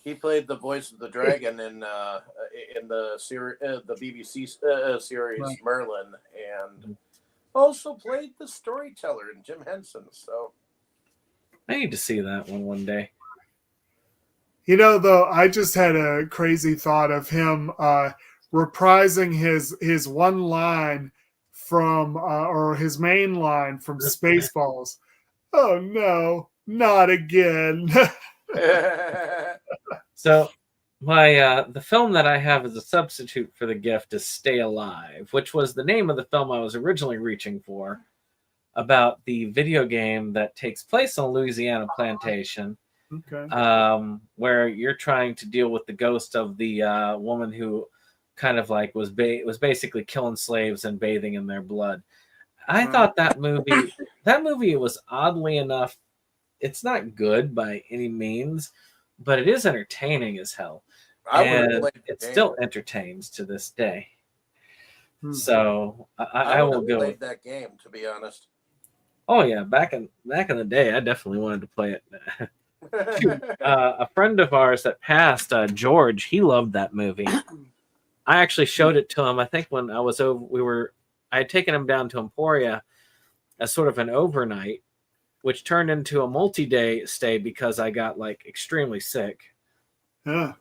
He played the voice of the dragon in the BBC series Right. Merlin, and also played the storyteller in Jim Henson. So I need to see that one day. Though, I just had a crazy thought of him reprising his one line from, or his main line from Spaceballs. Oh no, not again. So the film that I have as a substitute for The Gift is Stay Alive, which was the name of the film I was originally reaching for, about the video game that takes place on a Louisiana plantation, Okay. where you're trying to deal with the ghost of the woman who kind of like was basically killing slaves and bathing in their blood. I thought that movie was, oddly enough, it's not good by any means, but it is entertaining as hell. And it still entertains to this day. So I will go with that game, to be honest. Oh yeah, back in the day, I definitely wanted to play it. A friend of ours that passed, George, he loved that movie. I actually showed it to him. I think when I was over, I had taken him down to Emporia as sort of an overnight, which turned into a multi-day stay because I got like extremely sick. Yeah.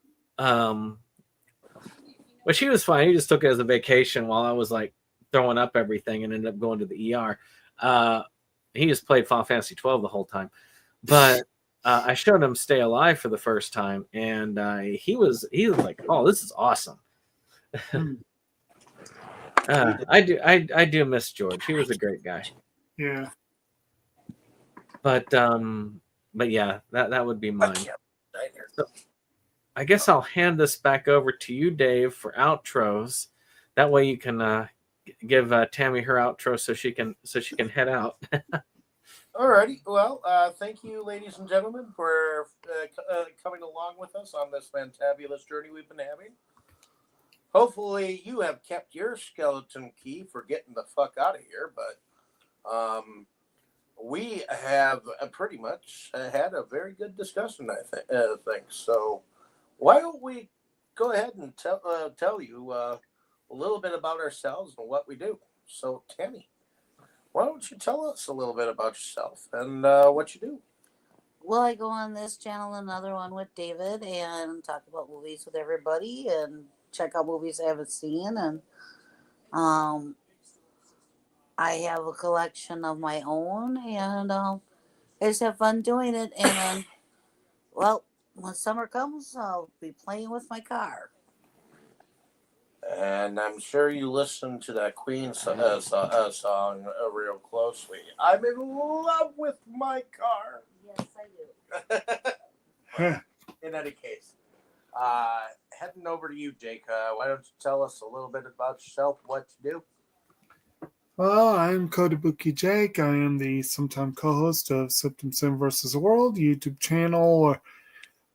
Which he was fine. He just took it as a vacation while I was like throwing up everything and ended up going to the ER. He just played Final Fantasy 12 the whole time. But I showed him Stay Alive for the first time, and he was like, "Oh, this is awesome." I do miss George. He was a great guy. Yeah. But yeah, that would be mine. So I guess I'll hand this back over to you, Dave, for outros. That way you can give Tammy her outro so she can head out. Alrighty. Well, thank you, ladies and gentlemen, for coming along with us on this fantabulous journey we've been having. Hopefully, you have kept your skeleton key for getting the fuck out of here, but we have pretty much had a very good discussion, I think. So why don't we go ahead and tell you a little bit about ourselves and what we do. So, Tammy, why don't you tell us a little bit about yourself and what you do? Well, I go on this channel, another one with David, and talk about movies with everybody and check out movies I haven't seen. And I have a collection of my own, and I just have fun doing it. And well, when summer comes, I'll be playing with my car. And I'm sure you listened to that Queen song real closely. I'm in love with my car. Yes, I do. In any case, heading over to you, Jake. Why don't you tell us a little bit about yourself, what you do? Well, I'm Kotobukijake. I am the sometime co-host of SeptumSin versus the World YouTube channel. Or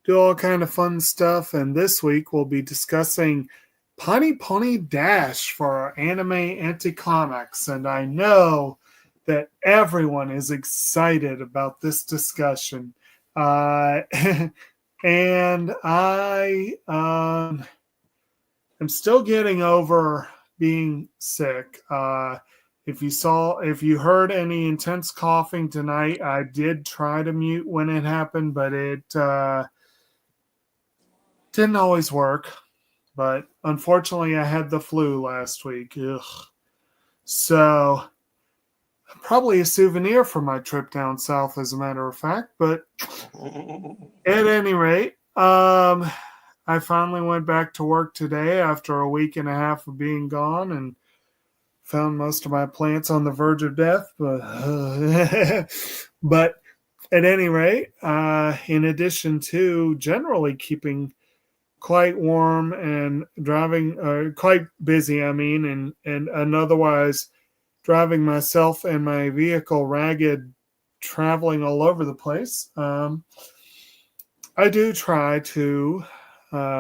do all kind of fun stuff. And this week we'll be discussing Pony Pony Dash for our anime anti-climax. And I know that everyone is excited about this discussion. And I am still getting over being sick. If you heard any intense coughing tonight, I did try to mute when it happened, but it didn't always work. But unfortunately, I had the flu last week. Ugh. So probably a souvenir for my trip down south, as a matter of fact. But at any rate, I finally went back to work today after a week and a half of being gone and found most of my plants on the verge of death. But at any rate, in addition to generally keeping quite warm and driving, quite busy, and otherwise driving myself and my vehicle ragged, traveling all over the place, I do try to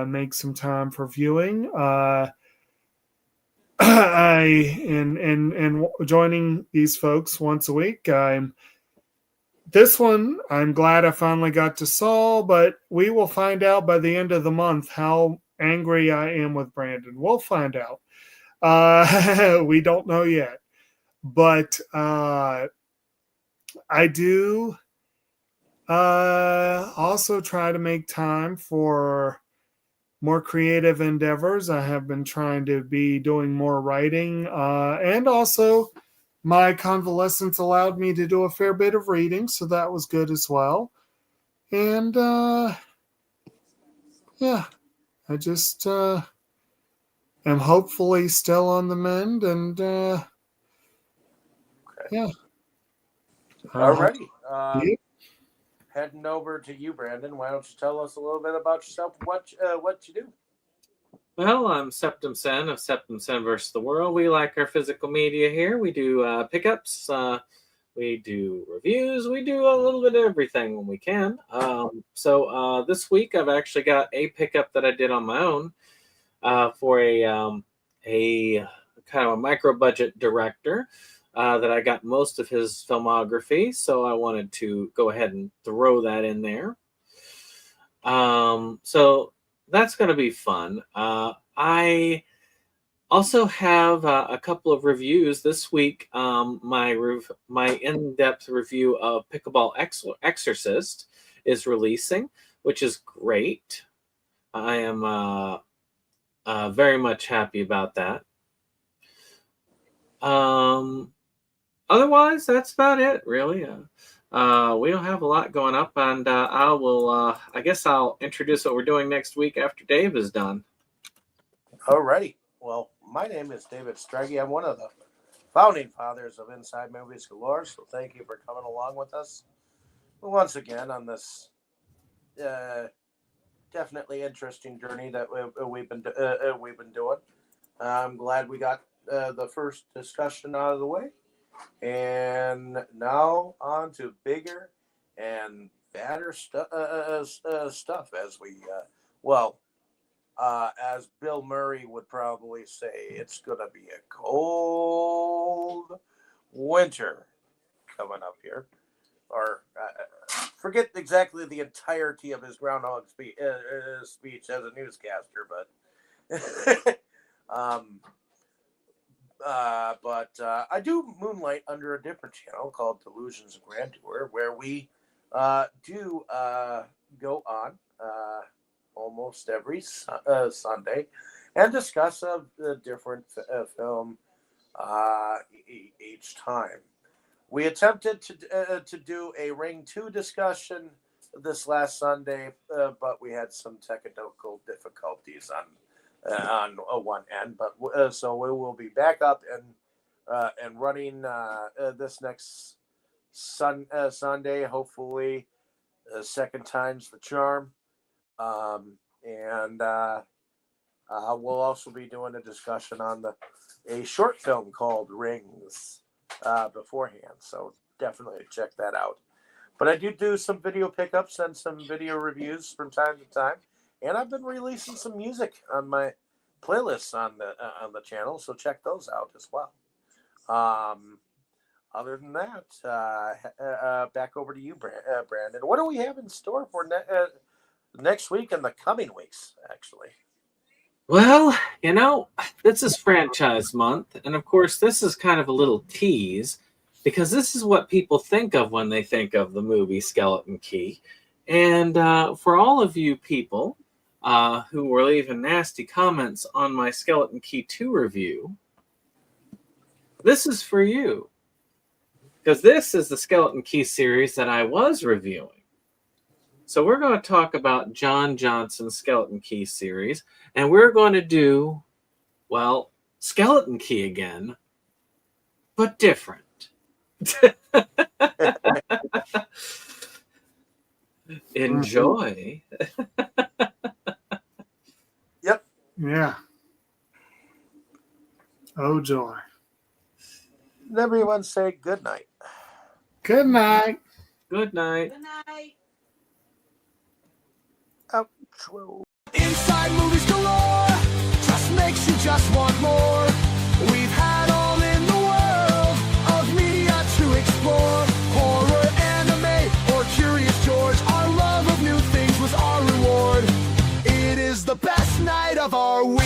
make some time for viewing. And joining these folks once a week. I'm glad I finally got to Saul, but we will find out by the end of the month how angry I am with Brandon. We'll find out. We don't know yet, but I do also try to make time for more creative endeavors. I have been trying to be doing more writing, and also my convalescence allowed me to do a fair bit of reading, so that was good as well. And yeah, I just am hopefully still on the mend, and yeah. Alrighty. Yeah. Heading over to you, Brandon. Why don't you tell us a little bit about yourself, what you do? Well, I'm SeptumSin of SeptumSin versus the World. We like our physical media here. We do pickups, we do reviews, we do a little bit of everything when we can. So this week I've actually got a pickup that I did on my own for a kind of a micro budget director that I got most of his filmography. So I wanted to go ahead and throw that in there. So that's going to be fun. I also have a couple of reviews this week. My in-depth review of Pickleball Exorcist is releasing, which is great. I am very much happy about that. Otherwise, that's about it, really. We don't have a lot going up, and I guess I'll introduce what we're doing next week after Dave is done. Alrighty. Well, my name is David Strege. I'm one of the founding fathers of Inside Movies Galore, so thank you for coming along with us once again on this definitely interesting journey that we've been doing. I'm glad we got the first discussion out of the way. And now on to bigger and badder stuff as we, as Bill Murray would probably say, it's going to be a cold winter coming up here. Or forget exactly the entirety of his groundhog speech as a newscaster, but I do moonlight under a different channel called Delusions of Grandeur, where we do go on almost every Sunday and discuss a different film each time. We attempted to do a Ring 2 discussion this last Sunday, but we had some technical difficulties on on one end. But so we will be back up and running this next Sunday. Hopefully, second time's the charm. And we'll also be doing a discussion on a short film called Rings beforehand. So definitely check that out. But I do some video pickups and some video reviews from time to time, and I've been releasing some music on my playlists on the channel. So check those out as well. Other than that, back over to you, Brandon. What do we have in store for next week and the coming weeks, actually? Well, this is franchise month. And of course, this is kind of a little tease because this is what people think of when they think of the movie Skeleton Key. And for all of you people who were leaving nasty comments on my Skeleton Key 2 review, this is for you. Because this is the Skeleton Key series that I was reviewing. So we're going to talk about John Johnson's Skeleton Key series. And we're going to do, well, Skeleton Key again, but different. Enjoy. Yep. Yeah. Oh, joy. Everyone say good night. Good night. Good night. Good night. Outro. Inside movies galore, just makes you just want more. We've had all in the world of media to explore. Horror, anime, or Curious George. Our love of new things was our reward. It is the best night of our week.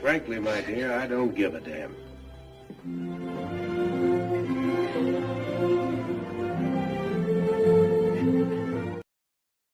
Frankly, my dear, I don't give a damn.